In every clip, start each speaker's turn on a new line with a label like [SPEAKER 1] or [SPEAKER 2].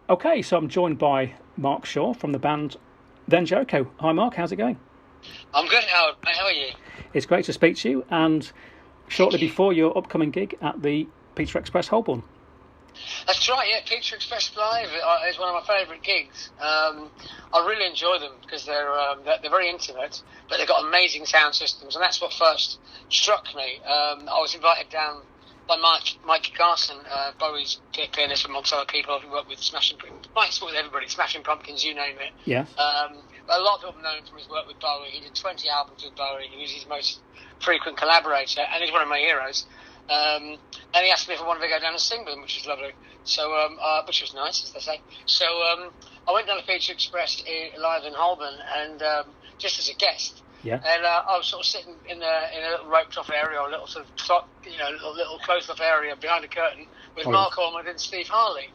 [SPEAKER 1] Okay, so I'm joined by Mark Shaw from the band Then Jerico. Hi Mark, how's it going?
[SPEAKER 2] I'm good, Howard. Mate, how are you?
[SPEAKER 1] It's great to speak to you, and shortly
[SPEAKER 2] Thank you.
[SPEAKER 1] before your upcoming gig at the Pizza Express Holborn.
[SPEAKER 2] That's right, yeah. Pizza Express Live is one of my favourite gigs. I really enjoy them because they're very intimate, but they've got amazing sound systems, and that's what first struck me. I was invited down by Mike Garson, Bowie's pianist, amongst other people who worked with Mike's worked with everybody, Smashing Pumpkins, you name it.
[SPEAKER 1] Yes.
[SPEAKER 2] But a lot of people know him from his work with Bowie. He did 20 albums with Bowie. He was his most frequent collaborator, and he's one of my heroes. And he asked me if I wanted to go down and sing with him, which was lovely. So, which was nice, as they say. So, I went down to Pizza Express live in Holborn, and just as a guest.
[SPEAKER 1] Yeah.
[SPEAKER 2] And I was sort of sitting in a little roped off area, or a little sort of little closed off area behind a curtain with Mark Ormond and Steve Harley,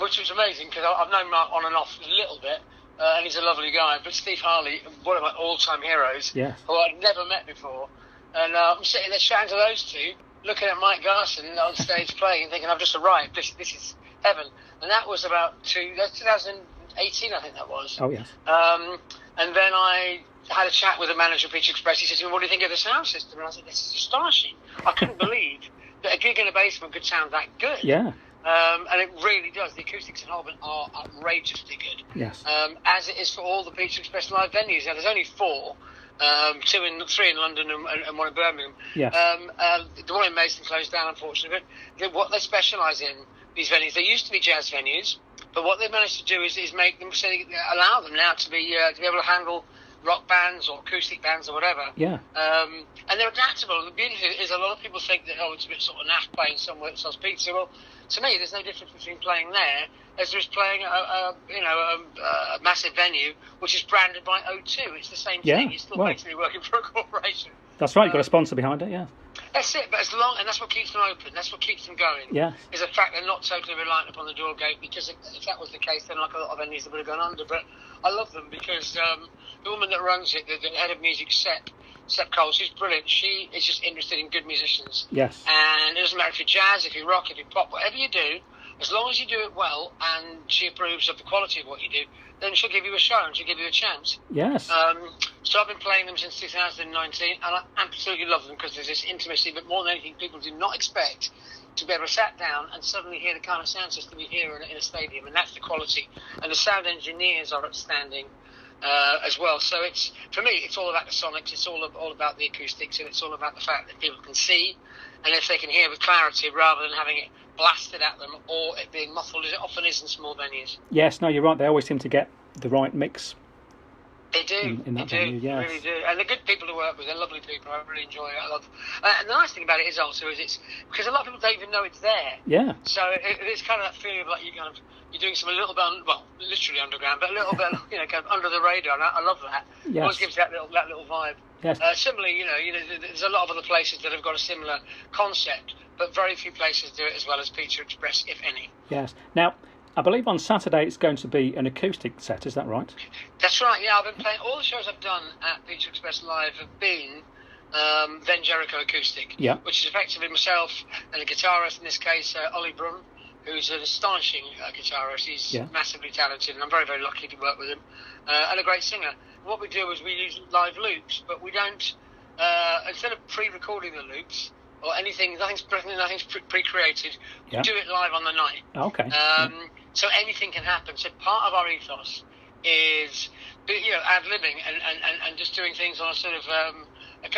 [SPEAKER 2] which was amazing because I've known Mark on and off a little bit. And he's a lovely guy, but Steve Harley, one of my all-time heroes,
[SPEAKER 1] Yes.
[SPEAKER 2] who I'd never met before. And I'm sitting there chatting to those two, looking at Mike Garson on stage playing, thinking, I've just arrived, this is heaven. And that was about 2018, I think that was.
[SPEAKER 1] Oh, yes.
[SPEAKER 2] And then I had a chat with the manager of Pizza Express. He said to me, what do you think of the sound system? And I said, this is astonishing. I couldn't believe that a gig in a basement could sound that good.
[SPEAKER 1] Yeah.
[SPEAKER 2] And it really does. The acoustics in Holborn are outrageously good.
[SPEAKER 1] Yes.
[SPEAKER 2] As it is for all the Pizza Express live venues. Now, there's only four, three in London and one in Birmingham.
[SPEAKER 1] Yes.
[SPEAKER 2] The one in Maidstone closed down, unfortunately. But what they specialise in, these venues, they used to be jazz venues, but what they've managed to do is make them, allow them now to be able to handle rock bands or acoustic bands or whatever.
[SPEAKER 1] Yeah.
[SPEAKER 2] And they're adaptable. The beauty is a lot of people think that, it's a bit sort of naff playing somewhere that sells pizza. Well, to me, there's no difference between playing there as there is playing a massive venue which is branded by O2. It's the same thing. You're still basically working for a corporation.
[SPEAKER 1] That's right. You've got a sponsor behind it. Yeah.
[SPEAKER 2] That's it. But and that's what keeps them open. That's what keeps them going.
[SPEAKER 1] Yeah.
[SPEAKER 2] Is the fact they're not totally reliant upon the door gate. Because if that was the case, then like a lot of venues, they would have gone under. But I love them because the woman that runs it, the head of music, Sep Cole, she's brilliant. She is just interested in good musicians.
[SPEAKER 1] Yes.
[SPEAKER 2] And it doesn't matter if you're jazz, if you're rock, if you're pop, whatever you do, as long as you do it well and she approves of the quality of what you do, then she'll give you a show and she'll give you a chance.
[SPEAKER 1] Yes.
[SPEAKER 2] So I've been playing them since 2019 and I absolutely love them because there's this intimacy, but more than anything, people do not expect to be able to sat down and suddenly hear the kind of sound system you hear in a stadium, and that's the quality. And the sound engineers are outstanding. As well, so for me, it's all about the sonics, it's all about the acoustics, and it's all about the fact that people can see, and if they can hear with clarity, rather than having it blasted at them or it being muffled, as it often is in small venues.
[SPEAKER 1] Yes. No, you're right. They always seem to get the right mix.
[SPEAKER 2] They do.
[SPEAKER 1] In that
[SPEAKER 2] they
[SPEAKER 1] venue,
[SPEAKER 2] do.
[SPEAKER 1] yes.
[SPEAKER 2] They really do. And they're good people to work with. They're lovely people. I really enjoy it. I love. And the nice thing about it is also it's because a lot of people don't even know it's there.
[SPEAKER 1] Yeah.
[SPEAKER 2] So it's kind of that feeling of like you're doing something a little bit literally underground, but a little bit kind of under the radar. And I love that.
[SPEAKER 1] Yes.
[SPEAKER 2] It always gives that little vibe.
[SPEAKER 1] Yes.
[SPEAKER 2] Similarly, there's a lot of other places that have got a similar concept, but very few places do it as well as Pizza Express, if any.
[SPEAKER 1] Yes. Now, I believe on Saturday it's going to be an acoustic set, is that right?
[SPEAKER 2] That's right, yeah. I've been playing, all the shows I've done at Pizza Express Live have been Then Jerico acoustic,
[SPEAKER 1] yeah.
[SPEAKER 2] Which is effectively myself and a guitarist, in this case Ollie Brum, who's an astonishing guitarist. He's massively talented, and I'm very, very lucky to work with him, and a great singer. What we do is we use live loops, but we don't, instead of pre-recording the loops, or anything, nothing's pre-created.
[SPEAKER 1] Yeah.
[SPEAKER 2] We do it live on the night.
[SPEAKER 1] Okay.
[SPEAKER 2] So anything can happen. So part of our ethos is, ad-libbing and just doing things on a sort of, I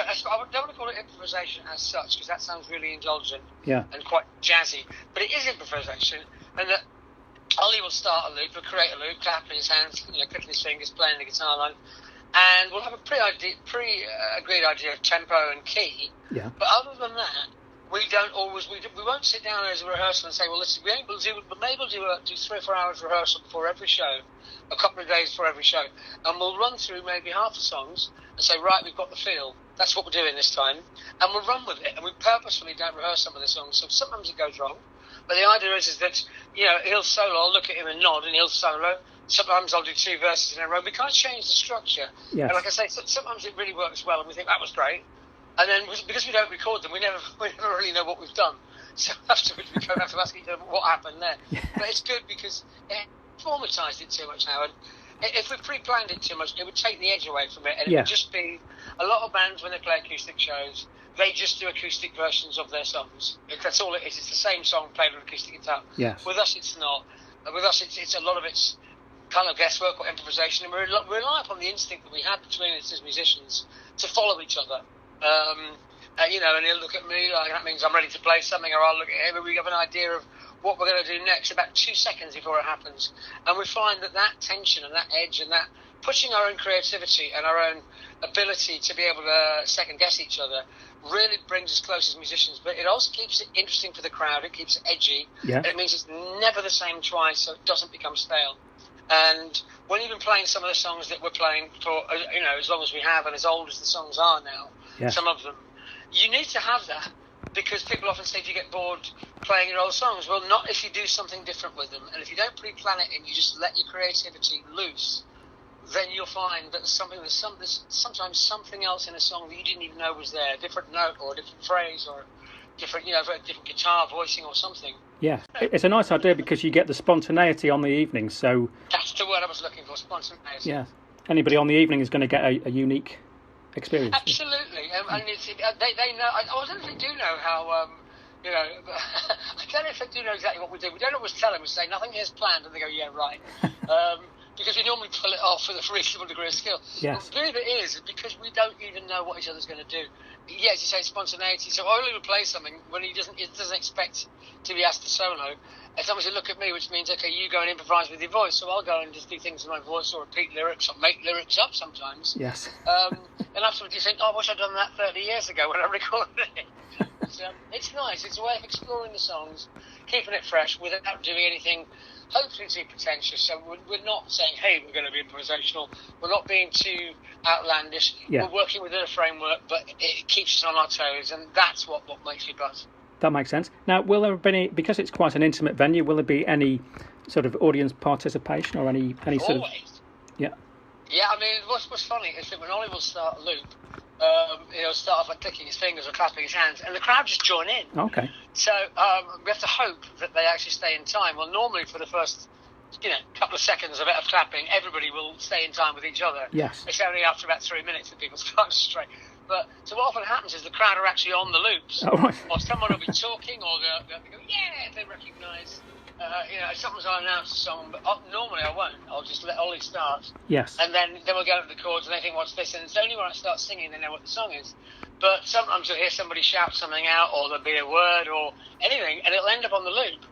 [SPEAKER 2] don't want to call it improvisation as such, because that sounds really indulgent and quite jazzy. But it is improvisation, and that Ollie will start a loop, will create a loop, clapping his hands, clicking his fingers, playing the guitar line, and we'll have a pre-agreed idea of tempo and key.
[SPEAKER 1] Yeah.
[SPEAKER 2] But other than that, we won't sit down as a rehearsal and say, well, listen, maybe we'll do 3 or 4 hours rehearsal before every show, a couple of days before every show, and we'll run through maybe half the songs and say, right, we've got the feel. That's what we're doing this time, and we'll run with it. And we purposefully don't rehearse some of the songs, so sometimes it goes wrong. But the idea is that he'll solo. I'll look at him and nod, and he'll solo. Sometimes I'll do 2 verses in a row. We can't change the structure.
[SPEAKER 1] Yes.
[SPEAKER 2] And like I say, sometimes it really works well, and we think that was great. And then because we don't record them, we never really know what we've done. So afterwards we don't have to ask each other what happened there. But it's good because it traumatised it too much, Howard. If we pre-planned it too much, it would take the edge away from it, and it would just be a lot of bands when they play acoustic shows. They just do acoustic versions of their songs. That's all it is. It's the same song played on acoustic guitar.
[SPEAKER 1] Yes.
[SPEAKER 2] With us, it's not. With us, it's a lot of it's kind of guesswork or improvisation, and we rely upon the instinct that we have between us as musicians to follow each other. And he'll look at me like that means I'm ready to play something, or I'll look at him, and we have an idea of what we're going to do next about 2 seconds before it happens. And we find that tension and that edge and that pushing our own creativity and our own ability to be able to second guess each other really brings us close as musicians. But it also keeps it interesting for the crowd. It keeps it edgy.
[SPEAKER 1] Yeah.
[SPEAKER 2] And it means it's never the same twice, so it doesn't become stale. And when you've been playing some of the songs that we're playing for, as long as we have, and as old as the songs are now, some of them, you need to have that, because people often say, if you get bored playing your old songs, well, not if you do something different with them. And if you don't pre-plan it and you just let your creativity loose, then you'll find that there's sometimes something else in a song that you didn't even know was there, a different note or a different phrase or a different guitar voicing or something.
[SPEAKER 1] Yeah, it's a nice idea because you get the spontaneity on the evening. So
[SPEAKER 2] that's the word I was looking for, spontaneity.
[SPEAKER 1] Yeah, anybody on the evening is going to get a unique experience.
[SPEAKER 2] Absolutely, and they know. I don't know if they do know how. I don't know if they do know exactly what we do. We don't always tell them. We say nothing is planned, and they go, "Yeah, right." Because we normally pull it off with a reasonable degree of skill.
[SPEAKER 1] Yes.
[SPEAKER 2] But really it is because we don't even know what each other's going to do. Yeah, as you say, spontaneity. So I'll even play something when he doesn't expect to be asked to solo. As long as you look at me, which means, okay, you go and improvise with your voice. So I'll go and just do things with my voice or repeat lyrics or make lyrics up sometimes.
[SPEAKER 1] Yes.
[SPEAKER 2] And afterwards you think, I wish I'd done that 30 years ago when I recorded it. It's nice. It's a way of exploring the songs, keeping it fresh without doing anything hopefully too pretentious. So we're not saying, hey, we're going to be improvisational. We're not being too outlandish.
[SPEAKER 1] Yeah.
[SPEAKER 2] We're working within a framework, but it keeps us on our toes, and that's what makes me buzz.
[SPEAKER 1] That makes sense. Now, will there be any, because it's quite an intimate venue, will there be any sort of audience participation or any sort of...
[SPEAKER 2] Always.
[SPEAKER 1] Yeah.
[SPEAKER 2] Yeah, I mean, what's funny is that when Ollie will start a loop, he'll start off by clicking his fingers or clapping his hands, and the crowd just join in.
[SPEAKER 1] Okay.
[SPEAKER 2] So we have to hope that they actually stay in time. Well, normally for the first, couple of seconds of clapping, everybody will stay in time with each other.
[SPEAKER 1] Yes.
[SPEAKER 2] It's only after about 3 minutes that people start to stray. But so what often happens is the crowd are actually on the loops, or someone will be talking, or they'll go, yeah, if they recognise. Sometimes I'll announce a song, but normally I won't. I'll just let Ollie start.
[SPEAKER 1] Yes.
[SPEAKER 2] And then we'll go to the chords, and they think, what's this? And it's only when I start singing they know what the song is. But sometimes you'll hear somebody shout something out, or there'll be a word or anything, and it'll end up on the loop.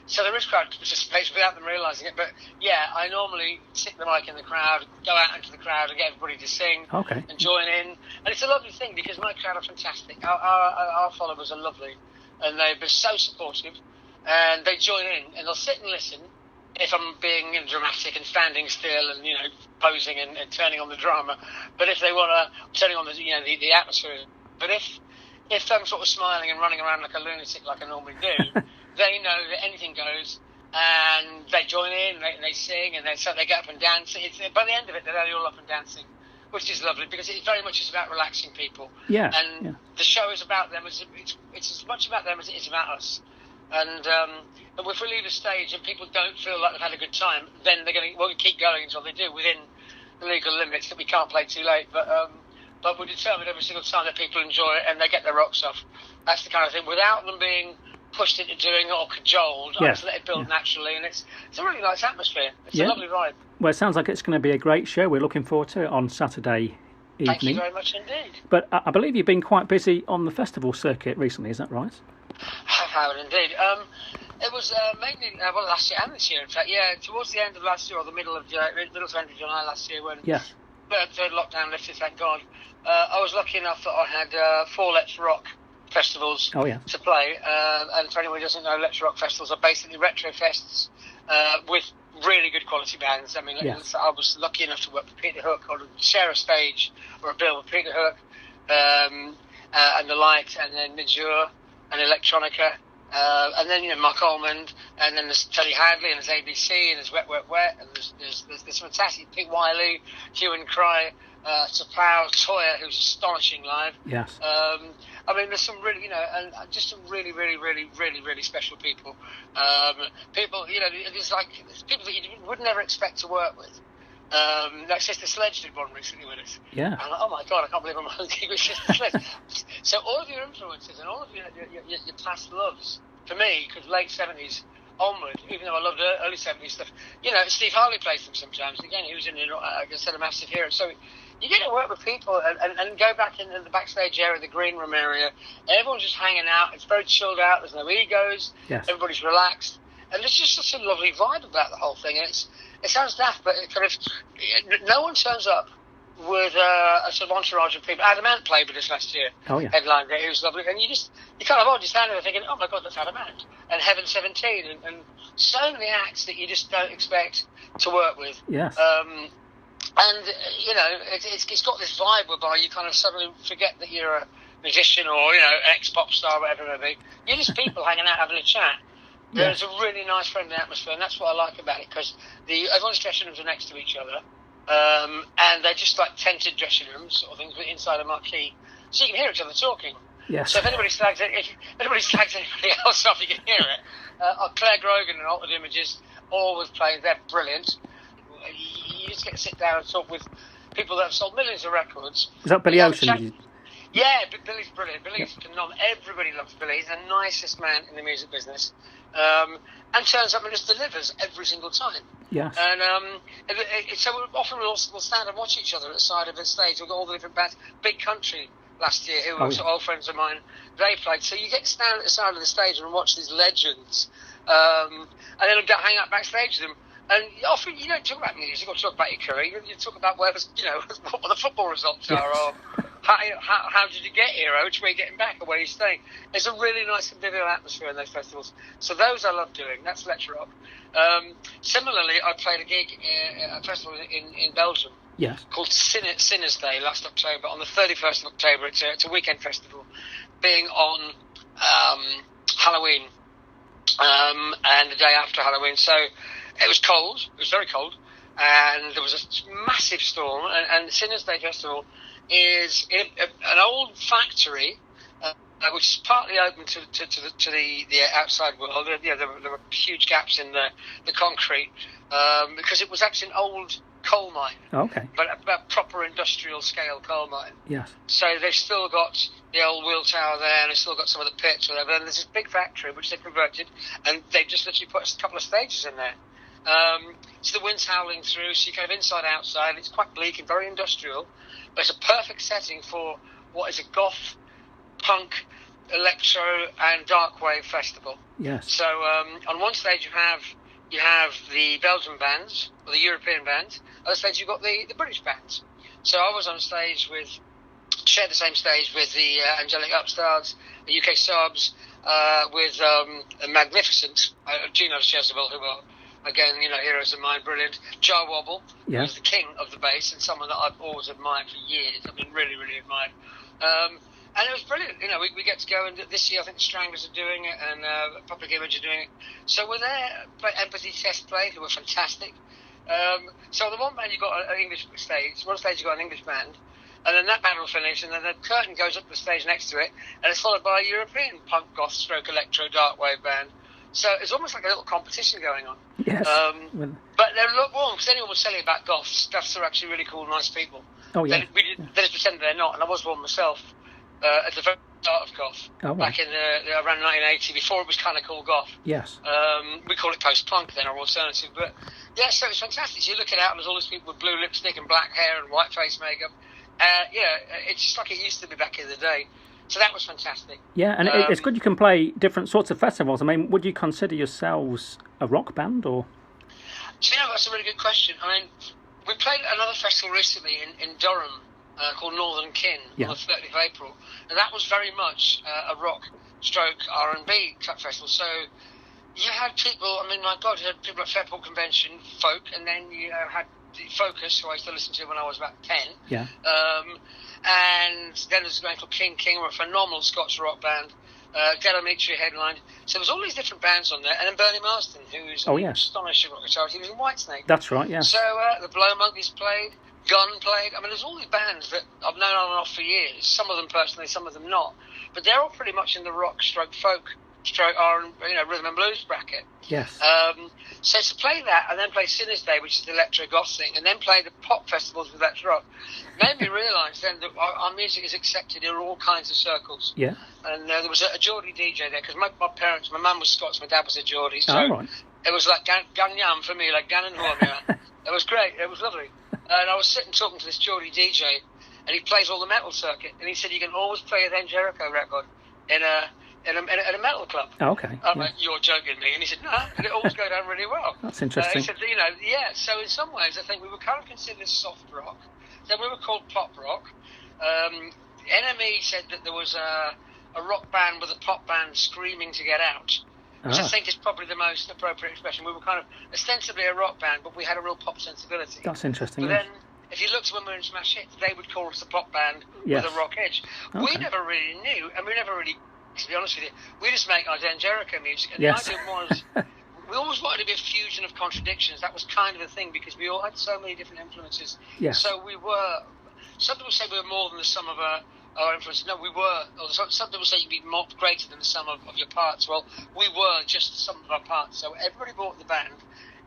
[SPEAKER 2] So there is crowd participation without them realising it. But yeah, I normally stick the mic in the crowd, go out into the crowd and get everybody to sing and join in. And it's a lovely thing because my crowd are fantastic. Our followers are lovely, and they've been so supportive. And they join in, and they'll sit and listen if I'm being dramatic and standing still and posing and turning on the drama. But if they want to turning on the atmosphere. But if I'm sort of smiling and running around like a lunatic like I normally do, they know that anything goes, and they join in and they sing, and they get up and dance. By the end of it, they're all up and dancing, which is lovely because it very much is about relaxing people.
[SPEAKER 1] Yeah.
[SPEAKER 2] And the show is about them. It's as much about them as it is about us. And if we leave a stage and people don't feel like they've had a good time, then we'll keep going until they do, within the legal limits that we can't play too late. But we're determined every single time that people enjoy it and they get their rocks off. That's the kind of thing, without them being pushed into doing it or cajoled. I just let it build naturally, and it's a really nice atmosphere. It's a lovely vibe.
[SPEAKER 1] Well, it sounds like it's going to be a great show. We're looking forward to it on Saturday evening.
[SPEAKER 2] Thank you very much indeed.
[SPEAKER 1] But I believe you've been quite busy on the festival circuit recently, is that right?
[SPEAKER 2] Howard, indeed. It was mainly last year and this year, in fact. Yeah, towards the end of last year or the middle to end of July last year, when the third lockdown lifted, thank God. I was lucky enough that I had 4 Let's Rock festivals to play. And for anyone who doesn't know, Let's Rock festivals are basically retro fests with really good quality bands. I mean, I was lucky enough to work with Peter Hook, or share a stage or a bill with Peter Hook and The Light, and then Najur and Electronica, and then Mark Almond, and then there's Teddy Hadley, and there's ABC, and there's Wet, Wet, Wet, and there's fantastic Pete Wiley, Hue and Cry, Tapao, Toya, who's astonishing live.
[SPEAKER 1] Yes.
[SPEAKER 2] I mean, there's some really, and just some really, really, really, really, really special people. People, there's people that you would never expect to work with. Like Sister Sledge did one recently with us.
[SPEAKER 1] Yeah.
[SPEAKER 2] And I'm like, oh my God, I can't believe I'm on gig with Sister Sledge. So all of your influences and all of your past loves, for me, because late 70s onward, even though I loved early 70s stuff, Steve Harley plays them sometimes. Again, he was in, a massive hero. So you get to work with people and go back in the backstage area, the green room area. Everyone's just hanging out. It's very chilled out. There's no egos.
[SPEAKER 1] Yes.
[SPEAKER 2] Everybody's relaxed. And there's just such a lovely vibe about the whole thing. And it sounds daft, but it kind of, no one turns up with a sort of entourage of people. Adam Ant played with us last year.
[SPEAKER 1] Oh, yeah.
[SPEAKER 2] Headline day. It was lovely. And you kind of odd. You stand there thinking, oh my God, that's Adam Ant. And Heaven 17. And so many acts that you just don't expect to work with.
[SPEAKER 1] Yes.
[SPEAKER 2] And, it's got this vibe whereby you kind of suddenly forget that you're a musician or, ex-pop star, whatever it may be. You're just people hanging out having a chat. There's a really nice friendly atmosphere, and that's what I like about it, because everyone's dressing rooms are next to each other, and they're just like tented dressing rooms, sort of things, but inside a marquee, so you can hear each other talking.
[SPEAKER 1] Yes.
[SPEAKER 2] So if anybody slags anybody else off, you can hear it. Claire Grogan and Altered Images, always playing, they're brilliant. You just get to sit down and talk with people that have sold millions of records.
[SPEAKER 1] Is that Billy Ocean?
[SPEAKER 2] Yeah, but Billy's brilliant. Billy's phenomenal. Everybody loves Billy. He's the nicest man in the music business. And turns up and just delivers every single time.
[SPEAKER 1] Yes.
[SPEAKER 2] And so we'll stand and watch each other at the side of the stage. We've got all the different bands. Big Country last year, who were sort of old friends of mine, they played. So you get to stand at the side of the stage and watch these legends. And then hang out backstage with them. And often you don't talk about music or talk about your career. You talk about what the football results are, or how did you get here, or which way you're getting back, or where you're staying. There's a really nice convivial atmosphere in those festivals. So those I love doing. That's Lecture Up. Similarly, I played a gig at a festival in Belgium.
[SPEAKER 1] Yes.
[SPEAKER 2] Called Sinners Day last October. On the 31st of October, it's a weekend festival, being on Halloween, and the day after Halloween. So it was cold. It was very cold, and there was a massive storm. And the Sinners Day Festival is in an old factory, which is partly open to the outside world. There were huge gaps in the concrete because it was actually an old coal mine.
[SPEAKER 1] Okay.
[SPEAKER 2] But a proper industrial scale coal mine.
[SPEAKER 1] Yes. So
[SPEAKER 2] they've still got the old wheel tower there, and they've still got some of the pits or whatever. And there's this big factory which they've converted, and they've just literally put a couple of stages in there. So the wind's howling through, so you're kind of inside outside. It's quite bleak and very industrial, but it's a perfect setting for what is a goth, punk, electro and dark wave festival.
[SPEAKER 1] Yes.
[SPEAKER 2] So on one stage you have the Belgian bands or the European bands. Other stage you've got the British bands. So I was on stage shared the same stage with the Angelic Upstarts, the UK Subs, with a magnificent Gino Chesabel, who are, again, heroes of mine, brilliant. Jar Wobble, who's the king of the bass and someone that I've always admired for years. I've been really, really admired. And it was brilliant. We get to go, and this year I think the Stranglers are doing it, and Public Image are doing it. So we're there. Empathy Test played, who were fantastic. So on the one band you got an English stage. One stage you got an English band, and then that band will finish, and then the curtain goes up the stage next to it, and it's followed by a European punk, goth, stroke, electro, dark wave band. So it's almost like a little competition going on.
[SPEAKER 1] Yes.
[SPEAKER 2] But they're lukewarm, because anyone was telling about goths. Goths are actually really cool, nice people.
[SPEAKER 1] Oh, yeah.
[SPEAKER 2] They just pretend they're not, and I was one myself at the very start of goth, back in around 1980, before it was kind of called goth.
[SPEAKER 1] Yes.
[SPEAKER 2] We call it post-punk then, or alternative. But yeah, so it's fantastic. So you look at it out, and there's all these people with blue lipstick and black hair and white face makeup. It's just like it used to be back in the day. So that was fantastic. Yeah,
[SPEAKER 1] and it's good you can play different sorts of festivals. I mean, would you consider yourselves a rock band, or?
[SPEAKER 2] That's a really good question. I mean, we played another festival recently in Durham called Northern Kin on the 30th of April, and that was very much a rock stroke R&B type festival. So you had people, my God, you had people at Fairport Convention, folk, and then you had Focus, who I used to listen to when I was about 10.
[SPEAKER 1] Yeah.
[SPEAKER 2] And then there's a band called King. We're a phenomenal Scotch rock band. Delamitri headlined. So there was all these different bands on there, and then Bernie Marsden, who's an astonishing rock guitarist. He was in Whitesnake.
[SPEAKER 1] That's right, yeah.
[SPEAKER 2] So the Blow Monkeys played, Gun played. I mean, there's all these bands that I've known on and off for years. Some of them personally, some of them not. But they're all pretty much in the rock, stroke folk, stroke rhythm and blues bracket.
[SPEAKER 1] Yes.
[SPEAKER 2] So to play that and then play Sinner's Day, which is the electro goth thing, and then play the pop festivals with electro rock, made me realise then that our music is accepted in all kinds of circles.
[SPEAKER 1] Yeah.
[SPEAKER 2] And there was a Geordie DJ there, because my parents, my mum was Scots, my dad was a Geordie, so
[SPEAKER 1] right.
[SPEAKER 2] It was like Ganyam for me, like Gan and Horn. It was great, it was lovely. And I was sitting talking to this Geordie DJ, and he plays all the metal circuit, and he said you can always play a Then Jericho record in a metal club.
[SPEAKER 1] Oh, okay.
[SPEAKER 2] I'm like, you're joking me. And he said, no, and it always go down really well.
[SPEAKER 1] That's interesting.
[SPEAKER 2] He said, so in some ways I think we were kind of considered soft rock. Then we were called pop rock. NME said that there was a rock band with a pop band screaming to get out, which I think is probably the most appropriate expression. We were kind of ostensibly a rock band, but we had a real pop sensibility.
[SPEAKER 1] That's interesting.
[SPEAKER 2] But then, if you looked when we were in Smash Hits, they would call us a pop band with a rock edge. Okay. We never really knew, and we never really, to be honest with you, we just make our Dan Jericho music, and the idea was, we always wanted to be a fusion of contradictions. That was kind of the thing, because we all had so many different influences.
[SPEAKER 1] Yes.
[SPEAKER 2] So we were, some people say we were more than the sum of our influences. No, we were, or some people say you'd be more greater than the sum of your parts. Well, we were just the sum of our parts. So everybody bought the band.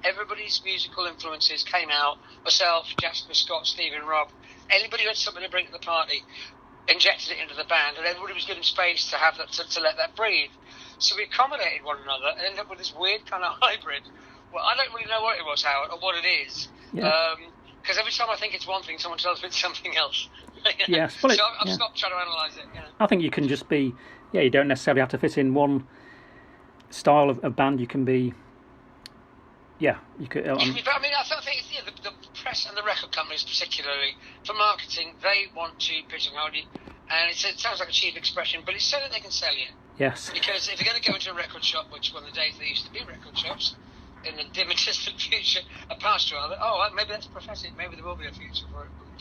[SPEAKER 2] Everybody's musical influences came out. Myself, Jasper, Scott, Stephen, Rob. Anybody who had something to bring to the party injected it into the band, and everybody was given space to have that, to let that breathe. So we accommodated one another and ended up with this weird kind of hybrid. Well, I don't really know what it was, Howard, or what it is. Because every time I think it's one thing, someone tells me it's something else.
[SPEAKER 1] Yes. Well,
[SPEAKER 2] so I've stopped trying to analyse it.
[SPEAKER 1] I think you can just be, you don't necessarily have to fit in one style of band. You can be, you could.
[SPEAKER 2] But I mean, I think the press and the record companies, particularly for marketing, they want to pigeonhole you, and it sounds like a cheap expression, but it's so that they can sell you.
[SPEAKER 1] Yes.
[SPEAKER 2] Because if you're going to go into a record shop, which one of the days there used to be record shops, in the dim and distant future, a past rather. Oh, maybe that's prophetic. Maybe there will be a future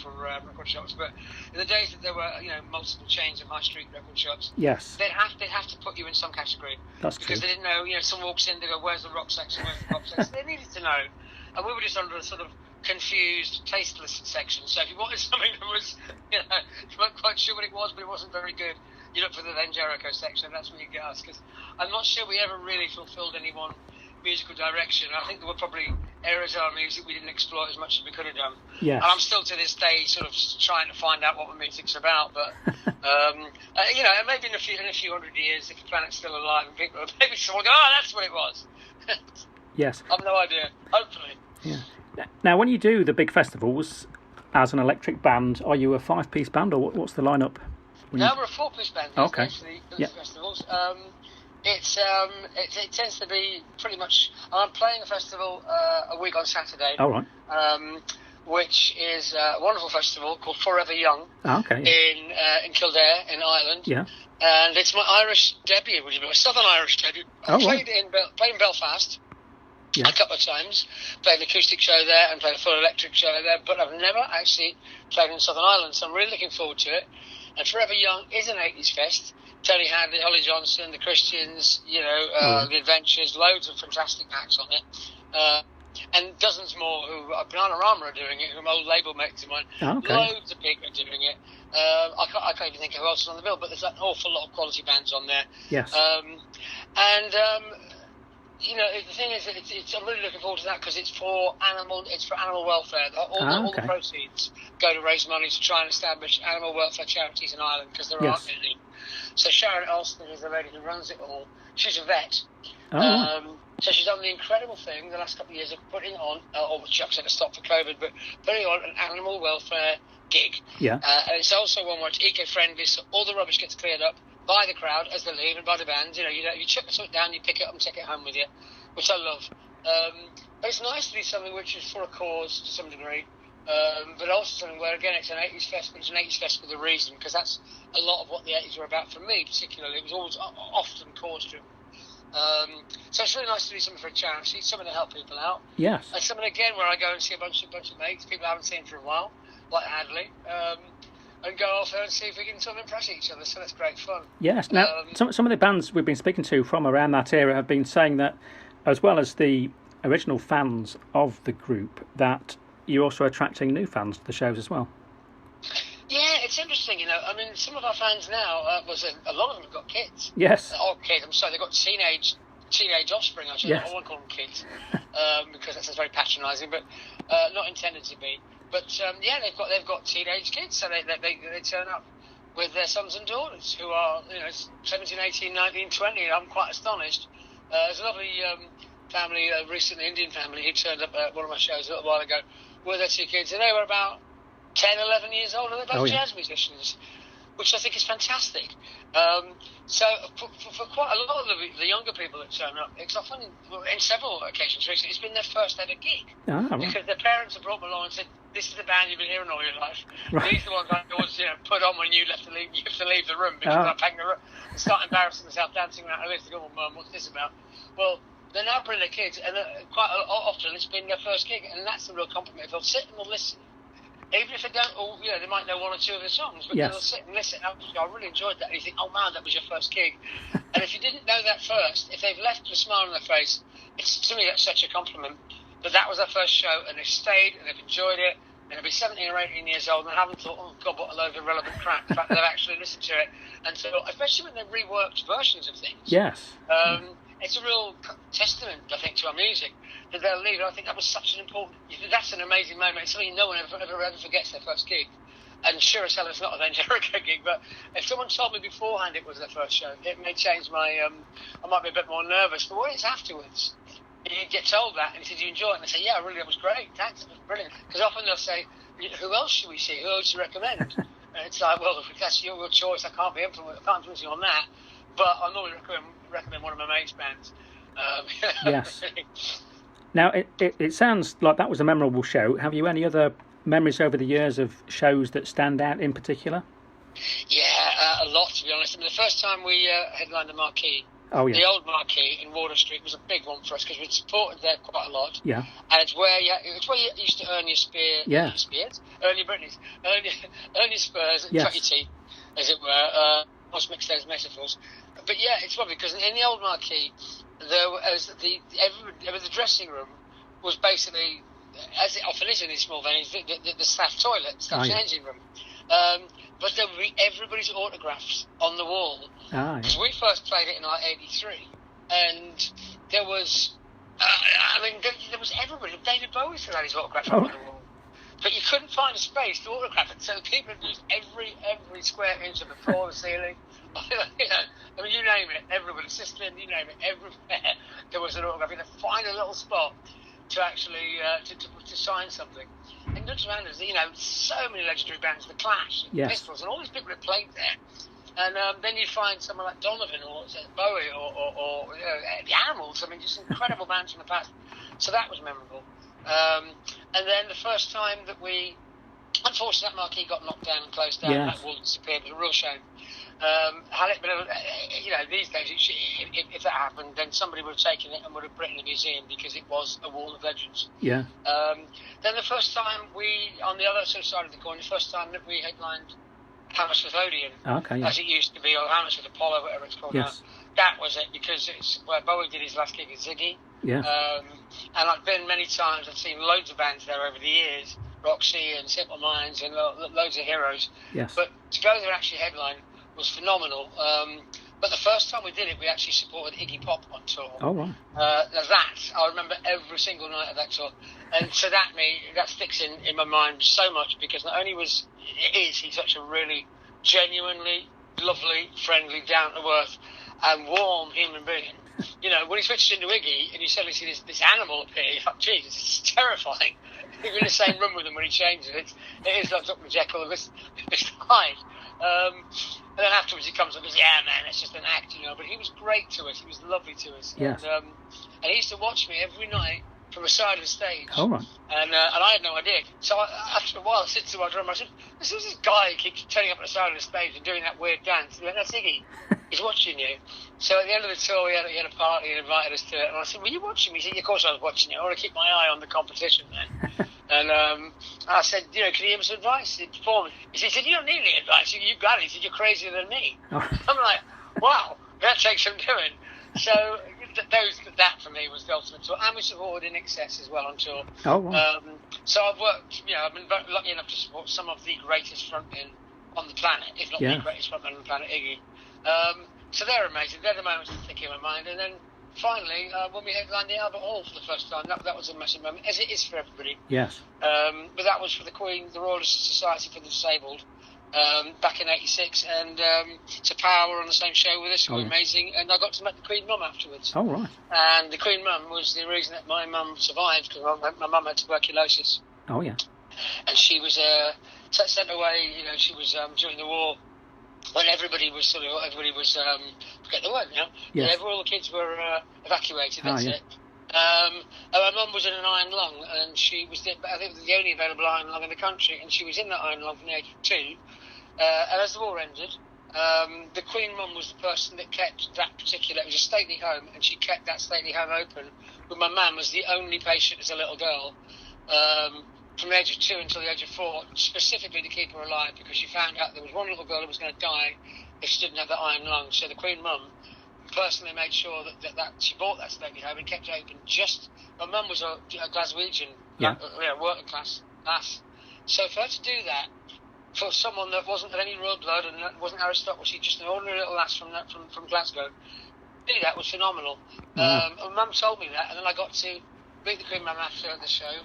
[SPEAKER 2] for record shops. But in the days that there were, multiple chains of high street record shops,
[SPEAKER 1] yes,
[SPEAKER 2] they'd have to put you in some category.
[SPEAKER 1] That's
[SPEAKER 2] because
[SPEAKER 1] true.
[SPEAKER 2] They didn't know. Someone walks in, they go, "Where's the rock section? Where's the pop section?" They needed to know, and we were just under a sort of confused, tasteless section. So if you wanted something that was, you weren't quite sure what it was, but it wasn't very good, you look for the Then Jericho section. That's where you get us. Because I'm not sure we ever really fulfilled any one musical direction. I think there were probably areas of our music we didn't exploit as much as we could have done.
[SPEAKER 1] Yes.
[SPEAKER 2] And I'm still to this day sort of trying to find out what the music's about. But maybe in a few hundred years, if the planet's still alive, and people maybe someone will go, "Oh, that's what it was."
[SPEAKER 1] Yes.
[SPEAKER 2] I've no idea. Hopefully.
[SPEAKER 1] Yeah. Now, when you do the big festivals as an electric band, are you a 5-piece band, or what's the lineup?
[SPEAKER 2] No, we're a 4-piece band.
[SPEAKER 1] Okay.
[SPEAKER 2] For the festivals. It tends to be pretty much. I'm playing a festival a week on Saturday.
[SPEAKER 1] Oh, right.
[SPEAKER 2] Which is a wonderful festival called Forever Young.
[SPEAKER 1] Okay.
[SPEAKER 2] In Kildare in Ireland.
[SPEAKER 1] Yeah.
[SPEAKER 2] And it's my Irish debut, my Southern Irish debut. I played in Belfast.
[SPEAKER 1] Yeah.
[SPEAKER 2] A couple of times, played an acoustic show there and played a full electric show there, but I've never actually played in Southern Ireland, so I'm really looking forward to it. And Forever Young is an 80s fest. Tony Hadley, Holly Johnson, the Christians, the Adventures, loads of fantastic acts on it. And dozens more who Bananarama are doing it, who are old label mates of mine.
[SPEAKER 1] Okay.
[SPEAKER 2] Loads of people are doing it. I can't even think who else is on the bill, but there's an awful lot of quality bands on there.
[SPEAKER 1] Yes.
[SPEAKER 2] The thing is, I'm really looking forward to that because it's for animal welfare. All the proceeds go to raise money to try and establish animal welfare charities in Ireland because there aren't any. So Sharon Alston is the lady who runs it all. She's a vet. So she's done the incredible thing the last couple of years of putting on, or Chuck said to stop for COVID, but putting on an animal welfare gig.
[SPEAKER 1] Yeah.
[SPEAKER 2] And it's also one where it's eco-friendly, so all the rubbish gets cleared up by the crowd as they leave and by the band. You chuck something down, you pick it up and take it home with you, which I love. But it's nice to be something which is for a cause to some degree, but also something where, again, it's an 80s fest, but it's an 80s fest with a reason, because that's a lot of what the 80s were about for me, particularly. It was always often cause-driven. So it's really nice to do something for a charity, something to help people out.
[SPEAKER 1] Yes.
[SPEAKER 2] And something, again, where I go and see a bunch of mates, people I haven't seen for a while, like Hadley. and go off there and see if we can sort of impress each other. So that's great fun.
[SPEAKER 1] Yes. Now, some of the bands we've been speaking to from around that era have been saying that, as well as the original fans of the group, that you're also attracting new fans to the shows as well.
[SPEAKER 2] Yeah, it's interesting, you know. I mean, some of our fans now, a lot of them have got kids.
[SPEAKER 1] Yes.
[SPEAKER 2] Kids. I'm sorry, they've got teenage offspring. Actually,
[SPEAKER 1] yes.
[SPEAKER 2] I won't call them kids because that sounds very patronising, but not intended to be. But yeah, they've got teenage kids, so they turn up with their sons and daughters who are 17, 18, 19, 20. I'm quite astonished. There's a lovely family, recently Indian family, who turned up at one of my shows a little while ago with their two kids, and they were about 10, 11 years old, and they're both jazz musicians, which I think is fantastic. So for quite a lot of the younger people that turn up, it's often, in several occasions recently, it's been their first ever gig. Because their parents have brought them along and said, this is the band you've been hearing all your life. Right. These are the ones I always put on when you have to leave the room because I'm packing the room and start embarrassing themselves dancing around. Oh, go, Mum, what's this about? Well, they're now bringing their kids, and quite often it's been their first gig, and that's the real compliment. They'll sit and they'll listen. Even if they don't, they might know one or two of the songs, but they'll sit and listen. I really enjoyed that. And you think, oh man, that was your first gig. And if you didn't know that first, if they've left with a smile on their face, to me that's such a compliment. But that was their first show, and they've stayed, and they've enjoyed it, and they'll be 17 or 18 years old, and haven't thought, oh God, what a load of irrelevant crap. In fact, they've actually listened to it. And so, especially when they've reworked versions of things.
[SPEAKER 1] Yes.
[SPEAKER 2] It's a real testament, I think, to our music that they'll leave. I think that was such an important. That's an amazing moment. It's something no one ever forgets their first gig. And sure as hell, it's not a Jerico gig. But if someone told me beforehand it was their first show, it may change my. I might be a bit more nervous. But when it's afterwards, you get told that, and you say, "Do you enjoy it?" And they say, "Yeah, really, it was great. Thanks, it was brilliant." Because often they'll say, "Who else should we see? Who else do you recommend?" And it's like, well, if that's your choice, I can't influence you on that. But I normally recommend one of my mates' bands.
[SPEAKER 1] Yes. Now, it sounds like that was a memorable show. Have you any other memories over the years of shows that stand out in particular?
[SPEAKER 2] Yeah, a lot, to be honest. I mean, the first time we headlined the Marquee, the old Marquee in Water Street, was a big one for us because we'd supported there quite a lot. Yeah. And it's where you used to earn your spear. Yeah. Your spears? Earn your Britneys. Earn your spurs and cut your teeth, as it were. Must mix those metaphors. But yeah, it's lovely because in the old Marquee, there was the dressing room was basically, as it often is in these small venues, the staff toilet, staff changing room. But there would be everybody's autographs on the wall. Because we first played it in like '83, and there was, there was everybody. David Bowie still had his autograph on the wall. But you couldn't find a space to autograph it, so people had used every square inch of the floor, the ceiling. I mean, you name it, everybody, Sicilian, you name it, everywhere there was an autograph. You had to find a little spot to actually to sign something. And looks around us, so many legendary bands, The Clash, and Pistols, and all these people had played there. And then you find someone like Donovan or Bowie or the Animals. I mean, just incredible bands from the past. So that was memorable. And then the first time that unfortunately, that Marquee got knocked down and closed down. That wall disappeared. It was a real shame. Had it been, these days, if that happened, then somebody would have taken it and would have put it in a museum because it was a wall of legends. Yeah. Then the first time on the other side of the coin, the first time that we headlined Hammersmith Odeon, as it used to be, or Hammersmith Apollo, whatever it's called now. That was it, because it's where Bowie did his last gig at Ziggy. Yeah. And I've been many times. I've seen loads of bands there over the years, Roxy and Simple Minds and loads of heroes. Yes. But to go there and actually headline was phenomenal. But the first time we did it, we actually supported Iggy Pop on tour. Oh, right. I remember every single night of that tour. And so that sticks in my mind so much, because not only he's such a really genuinely lovely, friendly, down-to-earth and warm human being. When he switches into Iggy and you suddenly see this animal appear, you're like, Jesus, it's terrifying. You're in the same room with him when he changes. It is like Dr. Jekyll and Mr. Hyde. And then afterwards he comes up and goes, yeah, man, it's just an act, But he was great to us. He was lovely to us. Yes. And he used to watch me every night from the side of the stage. Oh, right. And I had no idea. So after a while, I said to my drummer, I said, this is this guy who keeps turning up at the side of the stage and doing that weird dance. He went, that's Iggy. He's watching you. So at the end of the tour, he had a party and invited us to it. And I said, were you watching me? He said, of course I was watching you. I want to keep my eye on the competition then. And I said, can you give me some advice? He said, you don't need any advice. You got it. He said, you're crazier than me.
[SPEAKER 1] Oh.
[SPEAKER 2] I'm like, wow, that takes some doing. So that for me was the ultimate tour. And we supported In Excess as well on tour.
[SPEAKER 1] Oh, wow.
[SPEAKER 2] So I've worked, I've been very lucky enough to support some of the greatest frontmen on the planet, if not the greatest frontman on the planet, Iggy. So they're amazing. They're the moments that stick in my mind. And then finally, when we headlined the Albert Hall for the first time, that was a massive moment, as it is for everybody.
[SPEAKER 1] Yes.
[SPEAKER 2] But that was for the Queen, the Royal Society for the Disabled, back in '86, and to Power were on the same show with us, who were amazing, and I got to meet the Queen Mum afterwards.
[SPEAKER 1] Oh, right.
[SPEAKER 2] And the Queen Mum was the reason that my mum survived, because my mum had tuberculosis.
[SPEAKER 1] Oh, yeah.
[SPEAKER 2] And she was sent away, she was during the war, when everybody was forget the word now,
[SPEAKER 1] yes.
[SPEAKER 2] all the kids were evacuated, that's it. And my mum was in an iron lung, and she was, I think, the only available iron lung in the country, and she was in that iron lung from the age of 2. And as the war ended, the Queen Mum was the person that kept that particular, it was a stately home, and she kept that stately home open, with my mum as the only patient as a little girl, from the age of 2 until the age of 4, specifically to keep her alive, because she found out there was one little girl who was going to die if she didn't have that iron lung. So the Queen Mum personally made sure that she bought that stately home and kept it open. My mum was a Glaswegian, working class lass. So for her to do that, for someone that wasn't of any royal blood and that wasn't aristocracy, just an ordinary little lass from Glasgow, do that was phenomenal. And Mum told me that, and then I got to meet the Queen Mum after the show